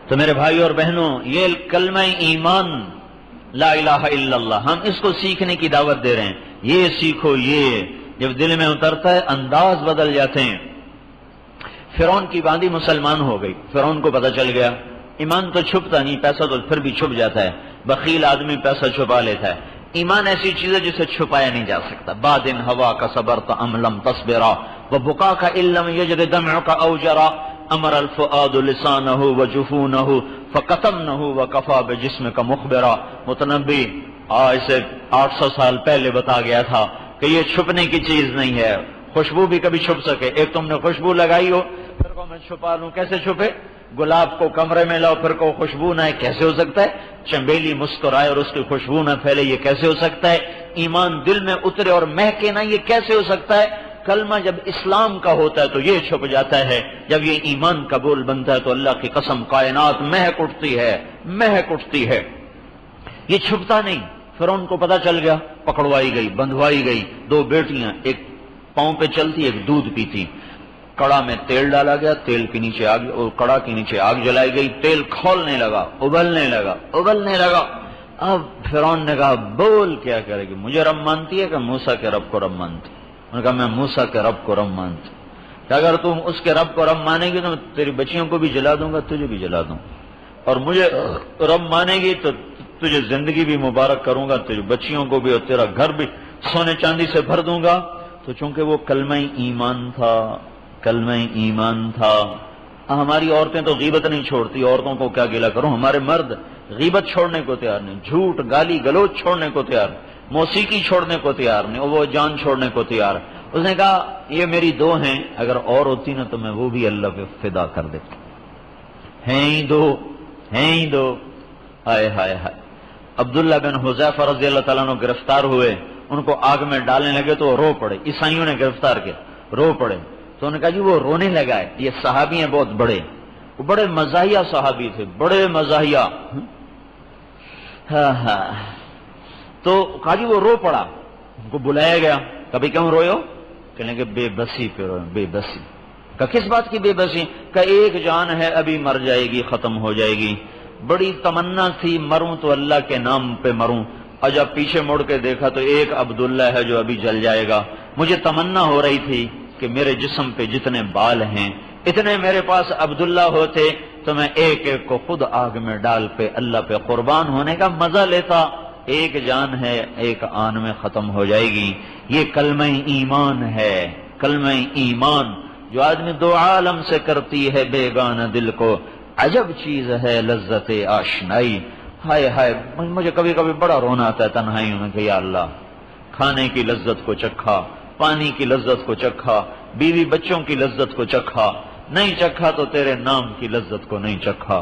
[SPEAKER 1] تو میرے بھائی اور بہنوں، یہ کلمہ ایمان لا الہ الا اللہ، ہم اس کو سیکھنے کی دعوت دے رہے ہیں۔ یہ سیکھو، یہ جب دل میں اترتا ہے انداز بدل جاتے ہیں۔ فرعون کی باندی مسلمان ہو گئی، فرعون کو پتہ چل گیا ایمان تو چھپتا نہیں، پیسہ تو پھر بھی چھپ جاتا ہے، بخیل آدمی پیسہ چھپا لیتا ہے۔ ایمان ایسی چیز ہے جسے چھپایا نہیں جا سکتا۔ بادن ہوا کا صبرت ام لم تصبرا وبکاک ان لم یجر دمعک او جرا امر الفؤاد لسانہ وجفونہ فکتمنہ وکفا بجسمک مخبرا۔ متنبی آج سے 800 سال پہلے بتا گیا تھا کہ یہ چھپنے کی چیز نہیں ہے۔ خوشبو بھی کبھی چھپ سکے، ایک تم نے خوشبو لگائی ہو پھر کو میں چھپا لوں، کیسے چھپے؟ گلاب کو کمرے میں لاؤ پھر کو خوشبو نہ ہے، کیسے ہو سکتا ہے؟ چنبیلی مسکرائے اور اس کی خوشبو نہ پھیلے، یہ کیسے ہو سکتا ہے؟ ایمان دل میں اترے اور مہکے نہ، یہ کیسے ہو سکتا ہے؟ کلمہ جب اسلام کا ہوتا ہے تو یہ چھپ جاتا ہے، جب یہ ایمان کا بول بنتا ہے تو اللہ کی قسم کائنات مہک اٹھتی ہے، مہک اٹھتی ہے، یہ چھپتا نہیں۔ فرعون کو پتہ چل گیا، پکڑوائی گئی، بندھوائی گئی، 2 بیٹیاں، ایک پاؤں پہ چلتی ایک دودھ پیتی، کڑا میں تیل ڈالا گیا، تیل کے نیچے آگ، کڑا کے نیچے آگ جلائی گئی، تیل کھولنے لگا، ابلنے لگا۔ اب فرعون نے کہا بول کیا کرے گی، مجھے رب مانتی ہے کہ موسیٰ کے رب کو رب مانتی؟ انہوں نے کہا میں موسیٰ کے رب کو رب مانتی ہوں، کہ اگر تم اس کے رب کو رب مانے گی تو میں تیری بچیوں کو بھی جلا دوں گا، تجھے بھی جلا دوں، اور مجھے رب مانے گی تو تجھے زندگی بھی مبارک کروں گا، تیری بچیوں کو بھی اور تیرا گھر بھی سونے چاندی سے بھر دوں گا۔ تو چونکہ وہ کلمہ ایمان تھا، کلمہ ایمان تھا۔ ہماری عورتیں تو غیبت نہیں چھوڑتی، عورتوں کو کیا گلا کروں، ہمارے مرد غیبت چھوڑنے کو تیار نہیں، جھوٹ گالی گلوچ چھوڑنے کو تیار، موسیقی چھوڑنے کو تیار نہیں، اور وہ جان چھوڑنے کو تیار۔ اس نے کہا یہ میری دو ہیں، اگر اور ہوتی نا تو میں وہ بھی اللہ پہ فدا کر دیتا، ہیں ہی دو، ہائے ہائے ہائے۔ عبداللہ بن حذیفہ رضی اللہ تعالیٰ عنہ گرفتار ہوئے، ان کو آگ میں ڈالنے لگے تو رو پڑے، عیسائیوں نے گرفتار کیا، رو پڑے۔ تو انہوں نے کہا جی وہ رونے لگا ہے، یہ صحابی ہیں بہت بڑے، وہ بڑے مزاحیہ صحابی تھے، بڑے مزاحیہ، تو کہا جی وہ رو پڑا، ان کو بلایا گیا، کبھی کیوں روئے ہو؟ کہنے کہ بے بسی پہ رو، بے بسی۔ کہا کس بات کی بے بسی؟ کہ ایک جان ہے ابھی مر جائے گی، ختم ہو جائے گی، بڑی تمنا تھی مروں تو اللہ کے نام پہ مروں، اور جب پیچھے مڑ کے دیکھا تو ایک عبداللہ ہے جو ابھی جل جائے گا، مجھے تمنا ہو رہی تھی کہ میرے جسم پہ جتنے بال ہیں اتنے میرے پاس عبداللہ ہوتے تو میں ایک ایک کو خود آگ میں ڈال پہ اللہ پہ قربان ہونے کا مزہ لیتا، ایک جان ہے ایک آن میں ختم ہو جائے گی۔ یہ کلمہ ایمان ہے، کلمہ ایمان جو آدمی دو عالم سے کرتی ہے بیگانہ دل کو، عجب چیز ہے لذت آشنائی۔ ہائے ہائے، مجھے کبھی کبھی بڑا رونا آتا ہے تنہائیوں میں کہ یا اللہ، کھانے کی لذت کو چکھا، پانی کی لذت کو چکھا، بیوی بچوں کی لذت کو چکھا، نہیں چکھا تو تیرے نام کی لذت کو نہیں چکھا،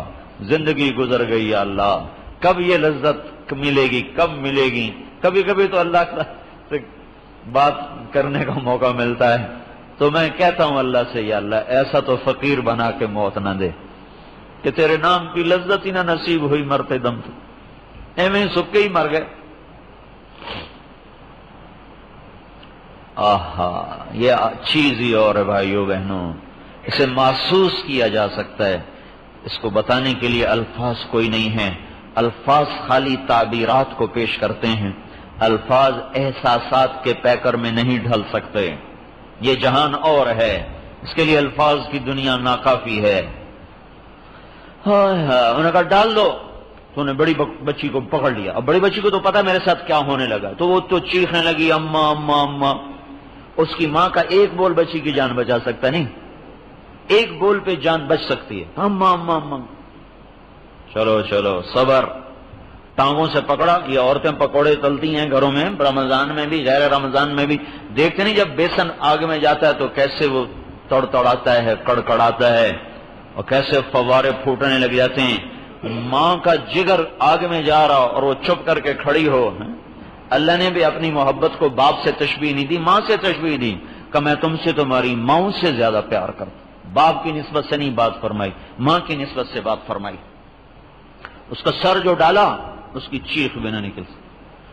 [SPEAKER 1] زندگی گزر گئی یا اللہ، کب یہ لذت ملے گی، کب ملے گی؟ کبھی کبھی تو اللہ سے بات کرنے کا موقع ملتا ہے تو میں کہتا ہوں اللہ سے یا اللہ ایسا تو فقیر بنا کے موت نہ دے کہ تیرے نام کی لذت ہی نہ نصیب ہوئی مرتے دم تو، ایویں سب کے ہی مر گئے۔ آہا، یہ چیز ہی اور ہے بھائیو بہنوں، اسے محسوس کیا جا سکتا ہے، اس کو بتانے کے لیے الفاظ کوئی نہیں ہے، الفاظ خالی تعبیرات کو پیش کرتے ہیں، الفاظ احساسات کے پیکر میں نہیں ڈھل سکتے، یہ جہان اور ہے، اس کے لیے الفاظ کی دنیا ناکافی ہے۔ انہوں نے کہا ڈال دو، تو انہیں بڑی بچی کو پکڑ لیا، اب بڑی بچی کو تو پتا میرے ساتھ کیا ہونے لگا، تو وہ تو چیخنے لگی اماں اماں اماں۔ اس کی ماں کا ایک بول بچی کی جان بچا سکتا نہیں، ایک بول پہ جان بچ سکتی ہے، اماں اماں اماں۔ چلو چلو صبر، ٹانگوں سے پکڑا، یہ عورتیں پکوڑے تلتی ہیں گھروں میں، رمضان میں بھی غیر رمضان میں بھی، دیکھتے نہیں جب بیسن آگ میں جاتا ہے تو کیسے وہ تڑتڑاتا ہے، کڑکڑاتا ہے، اور کیسے فوارے پھوٹنے لگ جاتے ہیں۔ ماں کا جگر آگ میں جا رہا اور وہ چپ کر کے کھڑی ہو۔ اللہ نے بھی اپنی محبت کو باپ سے تشبیہ نہیں دی، ماں سے تشبیہ دی کہ میں تم سے تمہاری ماؤں سے زیادہ پیار کرتا، باپ کی نسبت سے نہیں بات فرمائی، ماں کی نسبت سے بات فرمائی۔ اس کا سر جو ڈالا اس کی چیخ بھی نہ نکل سکی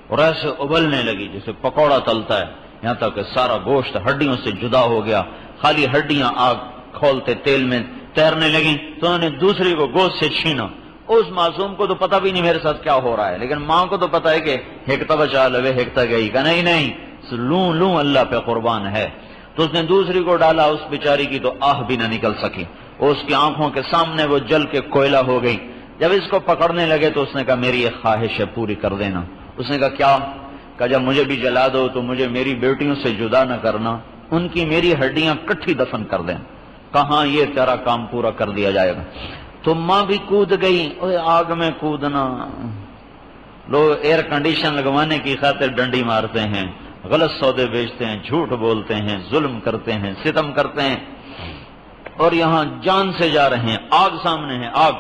[SPEAKER 1] اور ایسے ابلنے لگی جیسے پکوڑا تلتا ہے، یہاں تک کہ سارا گوشت ہڈیوں سے جدا ہو گیا، خالی ہڈیاں آگ کھولتے تیل میں تیرنے لگیں، تو انہوں نے دوسری کو گوشت سے چھینا۔ اس معصوم کو تو پتہ بھی نہیں میرے ساتھ کیا ہو رہا ہے، لیکن ماں کو تو پتہ ہے کہ ہیکتا بچا لوے ہیکتا گئی، کہ نہیں لوں اللہ پہ قربان ہے۔ تو اس نے دوسری کو ڈالا، اس بیچاری کی تو آہ بھی نہ نکل سکی، اس کی آنکھوں کے سامنے وہ جل کے کوئلہ ہو گئی۔ جب اس کو پکڑنے لگے تو اس نے کہا میری ایک خواہش ہے پوری کر دینا۔ اس نے کہا کیا؟ کہا جب مجھے بھی جلا دو تو مجھے میری بیٹیوں سے جدا نہ کرنا، ان کی میری ہڈیاں کٹھی دفن کر دیں۔ کہاں یہ تیرا کام پورا کر دیا جائے گا۔ تو ماں بھی کود گئی، آگ میں کودنا، لوگ ایئر کنڈیشن لگوانے کی خاطر ڈنڈی مارتے ہیں، غلط سودے بیچتے ہیں، جھوٹ بولتے ہیں، ظلم کرتے ہیں، ستم کرتے ہیں، اور یہاں جان سے جا رہے ہیں، آگ سامنے ہے، آگ،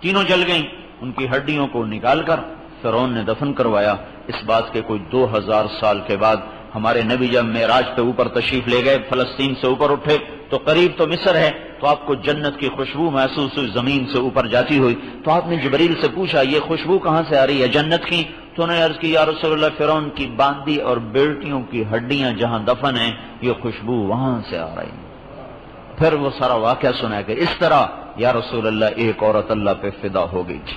[SPEAKER 1] تینوں جل گئیں۔ ان کی ہڈیوں کو نکال کر فرعون نے دفن کروایا۔ اس بات کے کوئی 2000 سال کے بعد ہمارے نبی جب معراج پہ اوپر تشریف لے گئے، فلسطین سے اوپر اٹھے تو قریب تو مصر ہے، تو آپ کو جنت کی خوشبو محسوس ہوئی زمین سے اوپر جاتی ہوئی، تو آپ نے جبریل سے پوچھا یہ خوشبو کہاں سے آ رہی ہے؟ جنت کی؟ تو انہوں نے عرض کی یا رسول اللہ فرعون کی باندی اور بیٹیوں کی ہڈیاں جہاں دفن ہیں یہ خوشبو وہاں سے آ رہی ہے۔ پھر وہ سارا واقعہ سنا کہ اس طرح یا رسول اللہ ایک عورت اللہ پہ فدا ہو گئی تھی۔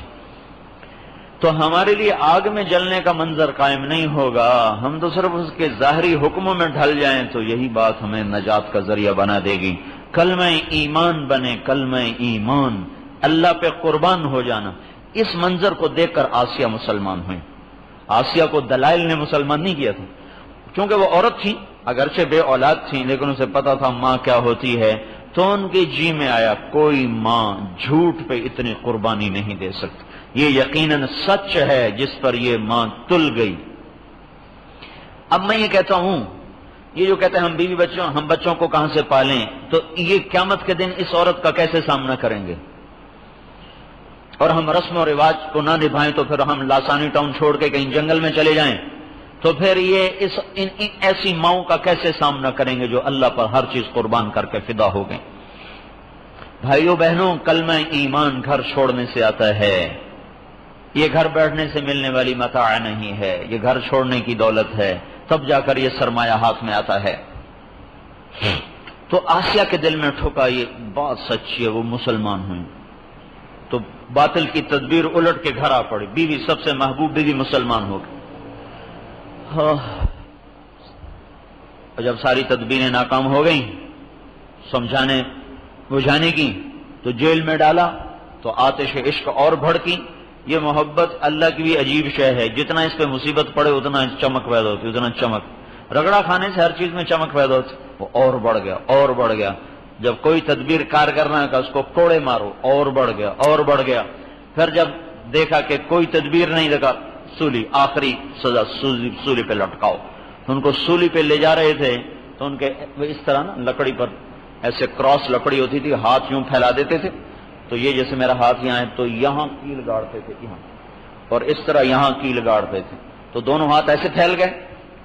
[SPEAKER 1] تو ہمارے لیے آگ میں جلنے کا منظر قائم نہیں ہوگا، ہم تو صرف اس کے ظاہری حکموں میں ڈھل جائیں تو یہی بات ہمیں نجات کا ذریعہ بنا دے گی۔ کلمہ ایمان بنے، کلمہ ایمان، اللہ پہ قربان ہو جانا۔ اس منظر کو دیکھ کر آسیہ مسلمان ہوئی۔ آسیہ کو دلائل نے مسلمان نہیں کیا تھا، کیونکہ وہ عورت تھی، اگرچہ بے اولاد تھی لیکن اسے پتا تھا ماں کیا ہوتی ہے، تو ان کے جی میں آیا کوئی ماں جھوٹ پہ اتنی قربانی نہیں دے سکتی، یہ یقیناً سچ ہے جس پر یہ ماں تل گئی۔ اب میں یہ کہتا ہوں یہ جو کہتے ہیں ہم بچوں کو کہاں سے پالیں، تو یہ قیامت کے دن اس عورت کا کیسے سامنا کریں گے؟ اور ہم رسم و رواج کو نہ نبھائیں تو پھر ہم لاسانی ٹاؤن چھوڑ کے کہیں جنگل میں چلے جائیں، تو پھر یہ ایسی ماؤں کا کیسے سامنا کریں گے جو اللہ پر ہر چیز قربان کر کے فدا ہو گئیں؟ بھائیو بہنوں، کلمہ ایمان گھر چھوڑنے سے آتا ہے، یہ گھر بیٹھنے سے ملنے والی متاع نہیں ہے، یہ گھر چھوڑنے کی دولت ہے، تب جا کر یہ سرمایہ ہاتھ میں آتا ہے۔ تو آسیہ کے دل میں ٹھکا، یہ بات سچی ہے، وہ مسلمان ہوئی تو باطل کی تدبیر الٹ کے گھر آ پڑی، بیوی سب سے محبوب بیوی مسلمان ہو گئی۔ اور جب ساری تدبیریں ناکام ہو گئیں سمجھانے بجھانے کی، تو جیل میں ڈالا تو آتش عشق اور بھڑکی۔ یہ محبت اللہ کی بھی عجیب شے ہے، جتنا اس پہ مصیبت پڑے اتنا چمک پیدا ہوتی، اتنا چمک، رگڑا کھانے سے ہر چیز میں چمک پیدا ہوتی، وہ اور بڑھ گیا اور بڑھ گیا۔ جب کوئی تدبیر کار کرنا ہے اس کو کوڑے مارو، اور بڑھ گیا اور بڑھ گیا۔ پھر جب دیکھا کہ کوئی تدبیر نہیں، دیکھا سولی، آخری سزا سولی پہ لٹکاؤ۔ تو ان کو سولی پہ لے جا رہے تھے تو ان کے اس طرح نا لکڑی پر ایسے کراس لکڑی ہوتی تھی، ہاتھ یوں پھیلا دیتے تھے، تو یہ جیسے میرا ہاتھ یہاں ہے تو یہاں کیل گاڑتے تھے یہاں، اور اس طرح یہاں کیل گاڑتے تھے، تو دونوں ہاتھ ایسے پھیل گئے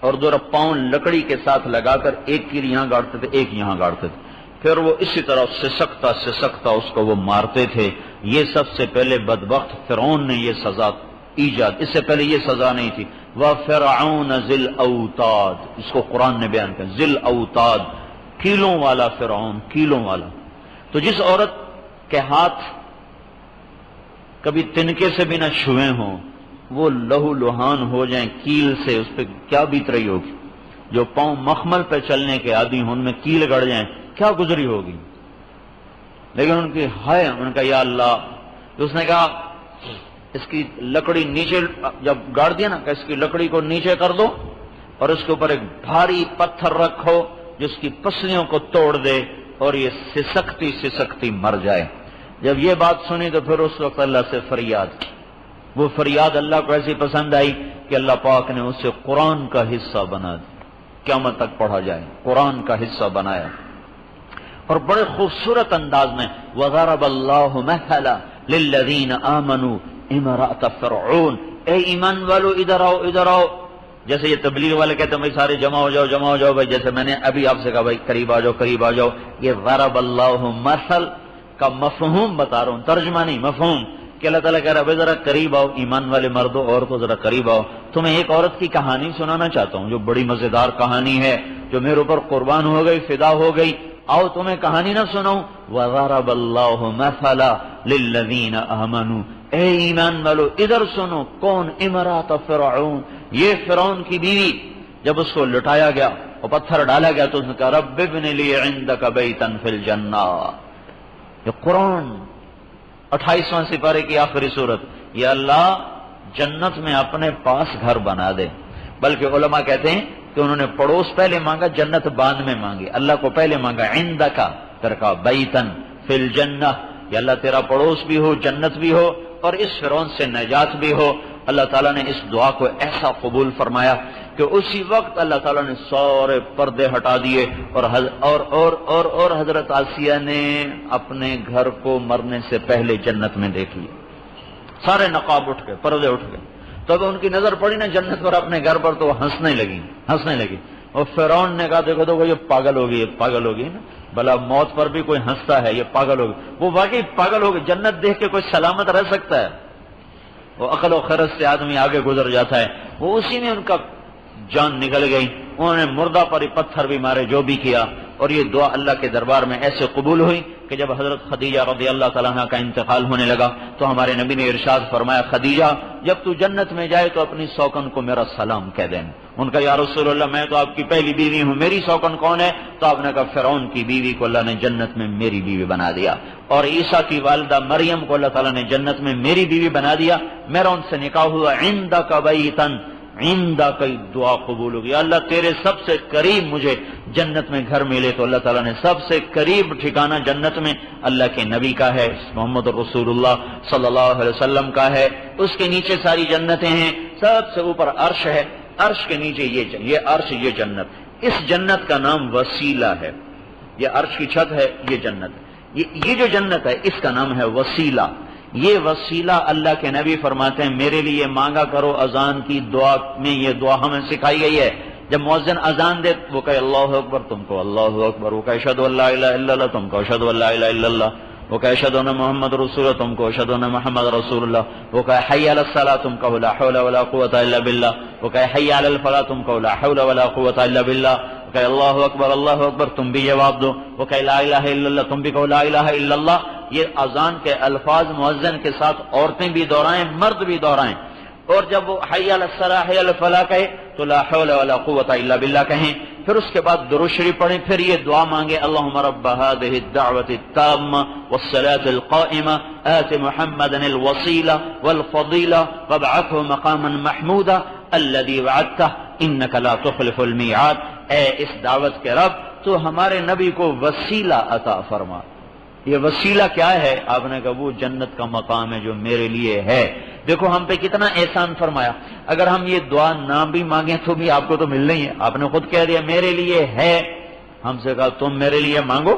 [SPEAKER 1] اور دو پاؤں لکڑی کے ساتھ لگا کر ایک کیل یہاں گاڑتے تھے ایک یہاں گاڑتے تھے، پھر وہ اسی طرح سسکتا اس کو وہ مارتے تھے۔ یہ سب سے پہلے بدبخت فرعون نے یہ سزا ایجاد، اس سے پہلے یہ سزا نہیں تھی۔ وَفِرْعَوْنَ ذِي الْأَوْتَادِ، اس کو قرآن نے بیان کیا، ذِی الْأَوْتَادِ، کیلوں والا فرعون، کیلوں والا۔ تو جس عورت کے ہاتھ کبھی تنکے سے بھی نہ چھوئے ہوں، وہ لہو لہان ہو جائیں کیل سے، اس پہ کیا بیت رہی ہوگی؟ جو پاؤں مخمل پہ چلنے کے عادی ہوں، ان میں کیل گڑ جائیں، کیا گزری ہوگی؟ لیکن ان کی ہائے، ان کا یا اللہ، اس نے کہا اس کی لکڑی نیچے جب گاڑ دیا نا کہ اس کی لکڑی کو نیچے کر دو اور اس کے اوپر ایک بھاری پتھر رکھو جس کی پسلیوں کو توڑ دے اور یہ سسکتی مر جائے۔ جب یہ بات سنی تو پھر اس وقت اللہ سے فریاد، وہ فریاد اللہ کو ایسی پسند آئی کہ اللہ پاک نے اسے قرآن کا حصہ بنا دیا، قیامت تک پڑھا جائے، قرآن کا حصہ بنایا۔ اور بڑے خوبصورت انداز میں وَضَرَبَ اللَّهُ مَثَلًا لِلَّذِينَ آمَنُوا امرأۃ فرعون، اے ایمان والو ادھر آؤ ادھر آؤ۔ جیسے یہ تبلیغ والے کہتے ہیں بھائی سارے جمع ہو جاؤ بھائی، جیسے میں نے ابھی آپ سے کہا بھائی قریب آ جاؤ، یہ ضرب اللہ مثل کا مفہوم بتا رہا ہوں، ترجمہ نہیں، مفہوم، کہ اللہ تعالیٰ کہہ رہا ہے ذرا قریب آؤ، ایمان والے مردوں عورتوں ذرا قریب آؤ۔ تمہیں ایک عورت کی کہانی سنانا چاہتا ہوں جو بڑی مزیدار کہانی ہے، جو میرے اوپر قربان ہو گئی، فدا ہو گئی۔ آؤ تمہیں کہانی نہ سناؤں، وَضَرَبَ اللَّهُ مَثَلًا لِلَّذِينَ آمَنُوا، اے ایمان والو ادھر سنو، کون؟ امرأۃ فرعون، یہ فرعون کی بیوی۔ جب اس کو لٹایا گیا اور پتھر ڈالا گیا تو اس نے کہا رب ابن لی عندک بیتا فی الجنہ۔ یہ قرآن 28واں سپارے کی آخری سورت، یا اللہ جنت میں اپنے پاس گھر بنا دے۔ بلکہ علماء کہتے ہیں کہ انہوں نے پڑوس پہلے مانگا، جنت بعد میں مانگی، اللہ کو پہلے مانگا عندک، پھر کہا بیتن فی الجنہ، یا اللہ تیرا پڑوس بھی ہو، جنت بھی ہو، اور اس فرعون سے نجات بھی ہو۔ اللہ تعالیٰ نے اس دعا کو ایسا قبول فرمایا کہ اسی وقت اللہ تعالیٰ نے سارے پردے ہٹا دیے اور حضرت آسیہ نے اپنے گھر کو مرنے سے پہلے جنت میں دیکھ لیا، سارے نقاب اٹھ گئے، پردے اٹھ گئے۔ تو اب ان کی نظر پڑی نا جنت پر، اپنے گھر پر، تو وہ ہنسنے لگی۔ اور فرعون نے کہا دیکھو یہ پاگل ہوگی نا، بھلا موت پر بھی کوئی ہنستا ہے، یہ پاگل ہوگی۔ وہ واقعی پاگل ہوگی، جنت دیکھ کے کوئی سلامت رہ سکتا ہے؟ وہ عقل و خرد سے آدمی آگے گزر جاتا ہے۔ وہ اسی میں ان کا جان نکل گئی، انہوں نے مردہ پر ہی پتھر بھی مارے، جو بھی کیا۔ اور یہ دعا اللہ کے دربار میں ایسے قبول ہوئی کہ جب حضرت خدیجہ رضی اللہ تعالیٰ عنہ کا انتقال ہونے لگا تو ہمارے نبی نے ارشاد فرمایا خدیجہ جب تو جنت میں جائے تو اپنی سوکن کو میرا سلام کہہ دینا۔ ان کا یا رسول اللہ میں تو آپ کی پہلی بیوی ہوں، میری سوکن کون ہے؟ تو آپ نے کہا فرعون کی بیوی کو اللہ نے جنت میں میری بیوی بنا دیا، اور عیسیٰ کی والدہ مریم کو اللہ تعالیٰ نے جنت میں میری بیوی بنا دیا۔ میرا ان سے نکاح ہوا عندک بیتن، عندہ کی دعا قبول ہوگی، اللہ تیرے سب سے قریب مجھے جنت میں گھر ملے۔ تو اللہ تعالیٰ نے سب سے قریب ٹھکانہ جنت میں اللہ کے نبی کا ہے، محمد رسول اللہ صلی اللہ علیہ وسلم کا ہے۔ اس کے نیچے ساری جنتیں ہیں، سب سے اوپر عرش ہے، عرش کے نیچے یہ عرش، یہ جنت، اس جنت کا نام وسیلہ ہے. یہ عرش کی چھت ہے، یہ جنت. یہ جو جنت ہے اس کا نام ہے وسیلہ. یہ وسیلہ اللہ کے نبی فرماتے ہیں میرے لیے مانگا کرو. اذان کی دعا میں یہ دعا ہمیں سکھائی گئی ہے. جب مؤذن اذان دے وہ کہے اللہ اکبر، تم کو اللہ اکبر. وہ کہے اشہد ان لا الہ الا اللہ، تم کو اشہد ان لا الہ الا اللہ. وہ کہے اشہد ان محمد رسول اللہ، تم کو اشہد ان محمد رسول اللہ. وہ کہے حی علی الصلاۃ، تم کہو لا حول ولا قوۃ الا باللہ. وہ کہے حی علی الفلاح، تم کہو لا حول ولا قوۃ الا باللہ. وہ کہے اللہ اکبر، تم بھی جواب دو. وہ کہے لا الہ الا اللہ، تم بھی کہو لا الہ الا اللہ. یہ اذان کے الفاظ مؤذن کے ساتھ عورتیں بھی دہرائیں، مرد بھی دہرائیں. اور جب وہ حی علی الصلاح حی علی الفلاح کہے تو لا حول ولا قوۃ الا باللہ کہیں. پھر اس کے بعد درود شریف پڑھیں. پھر یہ دعا مانگے اللہم رب هذه الدعوة التامة والصلاة القائمة آت محمدا الوسيلة والفضيلة وابعثه مقاما محمودا الذي وعدته انك لا تخلف الميعاد. اے اس دعوت کے رب تو ہمارے نبی کو وسیلہ عطا فرما. یہ وسیلہ کیا ہے؟ آپ نے کہا وہ جنت کا مقام ہے جو میرے لیے ہے. دیکھو ہم پہ کتنا احسان فرمایا. اگر ہم یہ دعا نہ بھی مانگیں تو بھی آپ کو تو ملنا ہی ہے. آپ نے خود کہہ دیا میرے لیے ہے. ہم سے کہا تم میرے لیے مانگو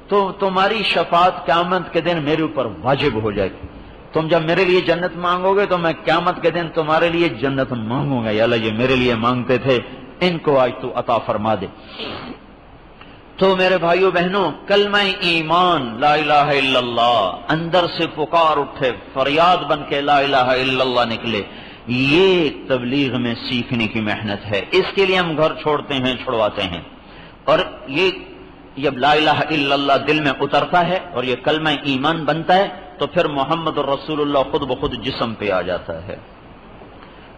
[SPEAKER 1] تو تمہاری شفاعت قیامت کے دن میرے اوپر واجب ہو جائے گی. تم جب میرے لیے جنت مانگو گے تو میں قیامت کے دن تمہارے لیے جنت مانگوں گا. یا اللہ یہ میرے لیے مانگتے تھے، ان کو آج تو عطا فرما دے. تو میرے بھائیو بہنوں، کلمہ ایمان لا الہ الا اللہ اندر سے پکار اٹھے، فریاد بن کے لا الہ الا اللہ نکلے. یہ تبلیغ میں سیکھنے کی محنت ہے. اس کے لیے ہم گھر چھوڑتے ہیں، چھڑواتے ہیں. اور یہ جب لا الہ الا اللہ دل میں اترتا ہے اور یہ کلمہ ایمان بنتا ہے تو پھر محمد الرسول اللہ خود بخود جسم پہ آ جاتا ہے.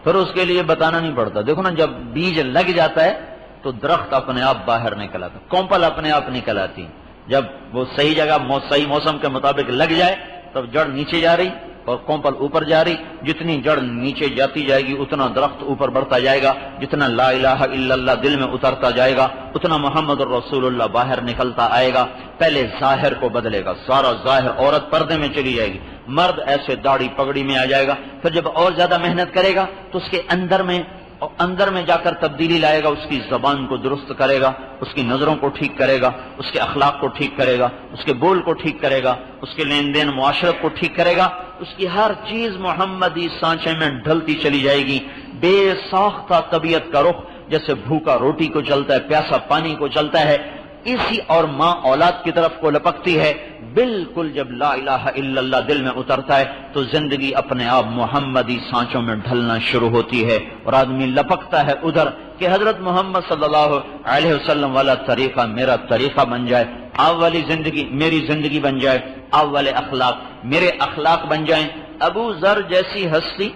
[SPEAKER 1] پھر اس کے لیے بتانا نہیں پڑتا. دیکھو نا جب بیج لگ جاتا ہے تو درخت اپنے آپ باہر نکل آتا، کونپل اپنے آپ نکل آتی. جب وہ صحیح جگہ صحیح موسم کے مطابق لگ جائے تب جڑ نیچے جا رہی اور کونپل اوپر جا رہی. جتنی جڑ نیچے جاتی جائے گی اتنا درخت اوپر بڑھتا جائے گا. جتنا لا الہ الا اللہ دل میں اترتا جائے گا اتنا محمد الرسول اللہ باہر نکلتا آئے گا. پہلے ظاہر کو بدلے گا، سارا ظاہر. عورت پردے میں چلی جائے گی، مرد ایسے داڑھی پگڑی میں آ جائے گا. پھر جب اور زیادہ محنت کرے گا تو اس کے اندر میں جا کر تبدیلی لائے گا. اس کی زبان کو درست کرے گا، اس کی نظروں کو ٹھیک کرے گا، اس کے اخلاق کو ٹھیک کرے گا، اس کے بول کو ٹھیک کرے گا، اس کے لین دین معاشرت کو ٹھیک کرے گا. اس کی ہر چیز محمدی سانچے میں ڈھلتی چلی جائے گی. بے ساختہ طبیعت کا رخ جیسے بھوکا روٹی کو چلتا ہے، پیاسا پانی کو چلتا ہے، اسی اور ماں اولاد کی طرف کو لپکتی ہے. بالکل جب لا الہ الا اللہ دل میں اترتا ہے تو زندگی اپنے آپ محمدی سانچوں میں ڈھلنا شروع ہوتی ہے اور آدمی لپکتا ہے ادھر کہ حضرت محمد صلی اللہ علیہ وسلم والا طریقہ میرا طریقہ بن جائے. آپ والی زندگی میری زندگی بن جائے، آپ والے اخلاق میرے اخلاق بن جائیں. ابو ذر جیسی ہستی،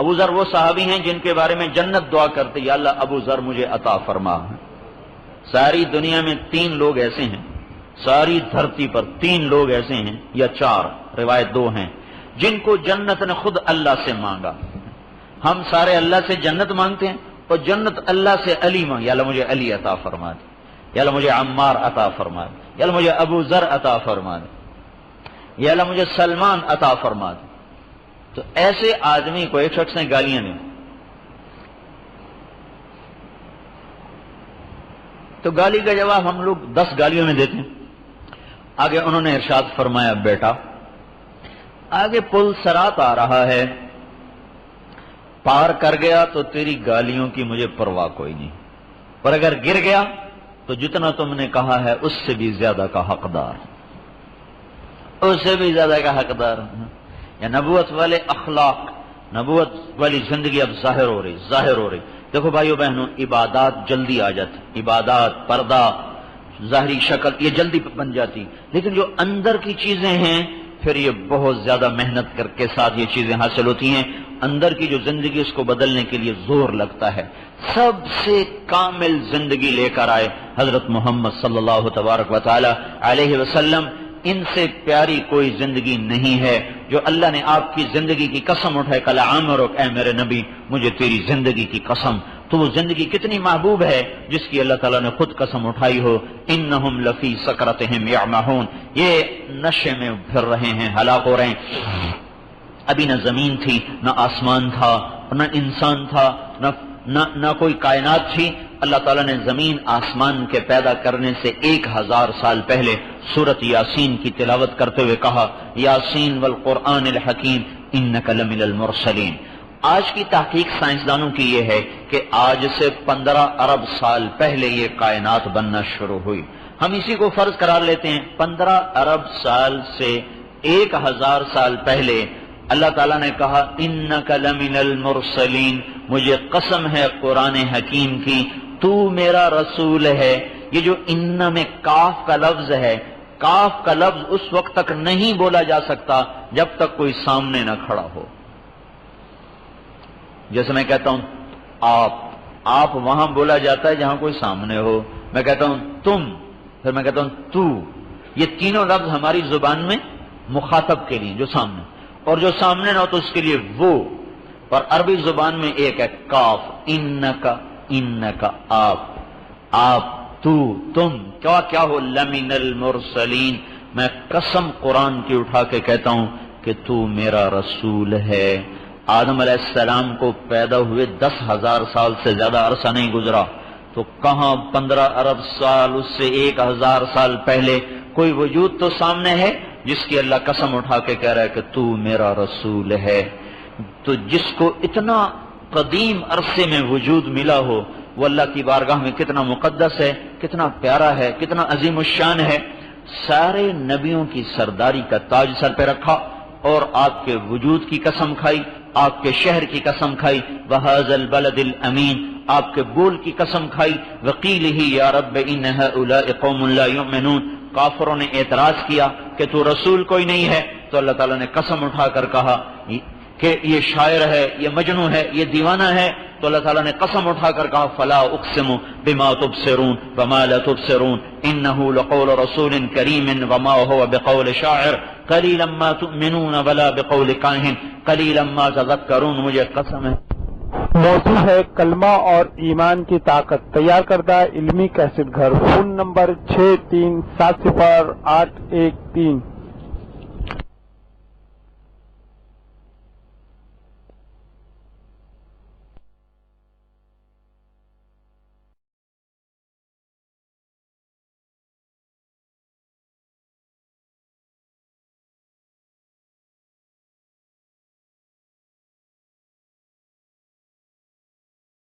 [SPEAKER 1] ابو ذر وہ صحابی ہیں جن کے بارے میں جنت دعا کرتے یا اللہ ابو ذر مجھے عطا فرما. ساری دنیا میں 3 لوگ ایسے ہیں، ساری دھرتی پر 3 لوگ ایسے ہیں یا 4، روایت 2 ہیں، جن کو جنت نے خود اللہ سے مانگا. ہم سارے اللہ سے جنت مانگتے ہیں اور جنت اللہ سے علی مانگ. یا اللہ مجھے علی عطا فرما دے، یا اللہ مجھے عمار عطا فرما دے، یا اللہ مجھے ابو ذر عطا فرما دے، یا اللہ مجھے سلمان عطا فرما دے. تو ایسے آدمی کو ایک شخص نے گالیاں دیں تو گالی کا جواب ہم لوگ 10 گالیوں میں دیتے ہیں. آگے انہوں نے ارشاد فرمایا بیٹا آگے پل سرات آ رہا ہے، پار کر گیا تو تیری گالیوں کی مجھے پرواہ کوئی نہیں، اور اگر گر گیا تو جتنا تم نے کہا ہے اس سے بھی زیادہ کا حقدار، اس سے بھی زیادہ کا حقدار. یا نبوت والے اخلاق، نبوت والی زندگی اب ظاہر ہو رہی. دیکھو بھائیو بہنوں، عبادات جلدی آ جاتی، عبادات، پردہ، ظاہری شکل یہ جلدی بن جاتی، لیکن جو اندر کی چیزیں ہیں پھر یہ بہت زیادہ محنت کر کے ساتھ یہ چیزیں حاصل ہوتی ہیں. اندر کی جو زندگی اس کو بدلنے کے لیے زور لگتا ہے. سب سے کامل زندگی لے کر آئے حضرت محمد صلی اللہ تبارک و تعالی علیہ وسلم. ان سے پیاری کوئی زندگی نہیں ہے. جو اللہ نے آپ کی زندگی کی قسم اٹھائے کل عامرک، اے میرے نبی مجھے تیری زندگی کی قسم، تو وہ زندگی کتنی محبوب ہے جس کی اللہ تعالیٰ نے خود قسم اٹھائی ہو. انہم لفی سکرتہم یعمہون، یہ نشے میں پھر رہے ہیں، ہلاک ہو رہے ہیں. ابھی نہ زمین تھی، نہ آسمان تھا، نہ انسان تھا، نہ کوئی کائنات تھی. اللہ تعالیٰ نے زمین آسمان کے پیدا کرنے سے 1000 سال پہلے سورۃ یاسین کی تلاوت کرتے ہوئے کہا یاسین والقرآن الحکیم انک لمن المرسلین۔ آج کی تحقیق سائنسدانوں کی یہ ہے کہ آج سے 15 ارب سال پہلے یہ کائنات بننا شروع ہوئی۔ ہم اسی کو فرض قرار لیتے ہیں 15 ارب سال سے 1000 سال پہلے اللہ تعالیٰ نے کہا انک لمن المرسلین، مجھے قسم ہے قرآن حکیم کی تو میرا رسول ہے۔ یہ جو ان میں کاف کا لفظ ہے، کاف کا لفظ اس وقت تک نہیں بولا جا سکتا جب تک کوئی سامنے نہ کھڑا ہو۔ جیسے میں کہتا ہوں آپ وہاں بولا جاتا ہے جہاں کوئی سامنے ہو۔ میں کہتا ہوں تم، پھر میں کہتا ہوں تو، یہ تینوں لفظ ہماری زبان میں مخاطب کے لیے جو سامنے، اور جو سامنے نہ ہو تو اس کے لیے وہ، اور عربی زبان میں ایک ہے کاف، انکا آپ تو تم کیا ہو لمن المرسلین، میں قسم قرآن کی اٹھا کے کہتا ہوں کہ تو میرا رسول ہے۔ آدم علیہ السلام کو پیدا ہوئے 10,000 سال سے زیادہ عرصہ نہیں گزرا، تو کہاں 15 ارب سال، اس سے 1000 سال پہلے کوئی وجود تو سامنے ہے جس کی اللہ قسم اٹھا کے کہہ رہا ہے کہ تو میرا رسول ہے۔ تو جس کو اتنا قدیم عرصے میں وجود ملا ہو وہ اللہ کی بارگاہ میں کتنا مقدس ہے، کتنا پیارا ہے، کتنا عظیم الشان ہے۔ سارے نبیوں کی سرداری کا تاج سر پہ رکھا اور آپ کے وجود کی قسم کھائی، آپ کے شہر کی قسم کھائی، وَهَذَا الْبَلَدِ الْأَمِينَ، آپ کے بول کی قسم کھائی، وَقِيلِهِ يَا رَبِّ إِنَّ هَؤُلَاءِ قَوْمٌ لَا يُؤْمِنُونَ۔ کافروں نے اعتراض کیا کہ تو رسول کوئی نہیں ہے، تو اللہ تعالیٰ نے قسم اٹھا کر کہا کہ یہ شاعر ہے، یہ مجنون ہے، یہ دیوانہ ہے، تو اللہ تعالیٰ نے قسم اٹھا کر کہا فَلَا أُقْسِمُ بِمَا تُبْصِرُونَ وَمَا لَا تُبْصِرُونَ إِنَّهُ لَقَوْلُ رَسُولٍ كَرِيمٍ وَمَا هُوَ بِقَوْلِ شَاعِرٍ قَلِيلًا مَا تُؤْمِنُونَ وَلَا بِقَوْلِ كَاهِنٍ قَلِيلًا مَا تَذَكَّرُونَ۔ مجھے قسم ہے۔
[SPEAKER 2] موضوع ہے کلمہ اور ایمان کی طاقت، تیار کردہ علمی کیسٹ گھر، فون نمبر 63708113۔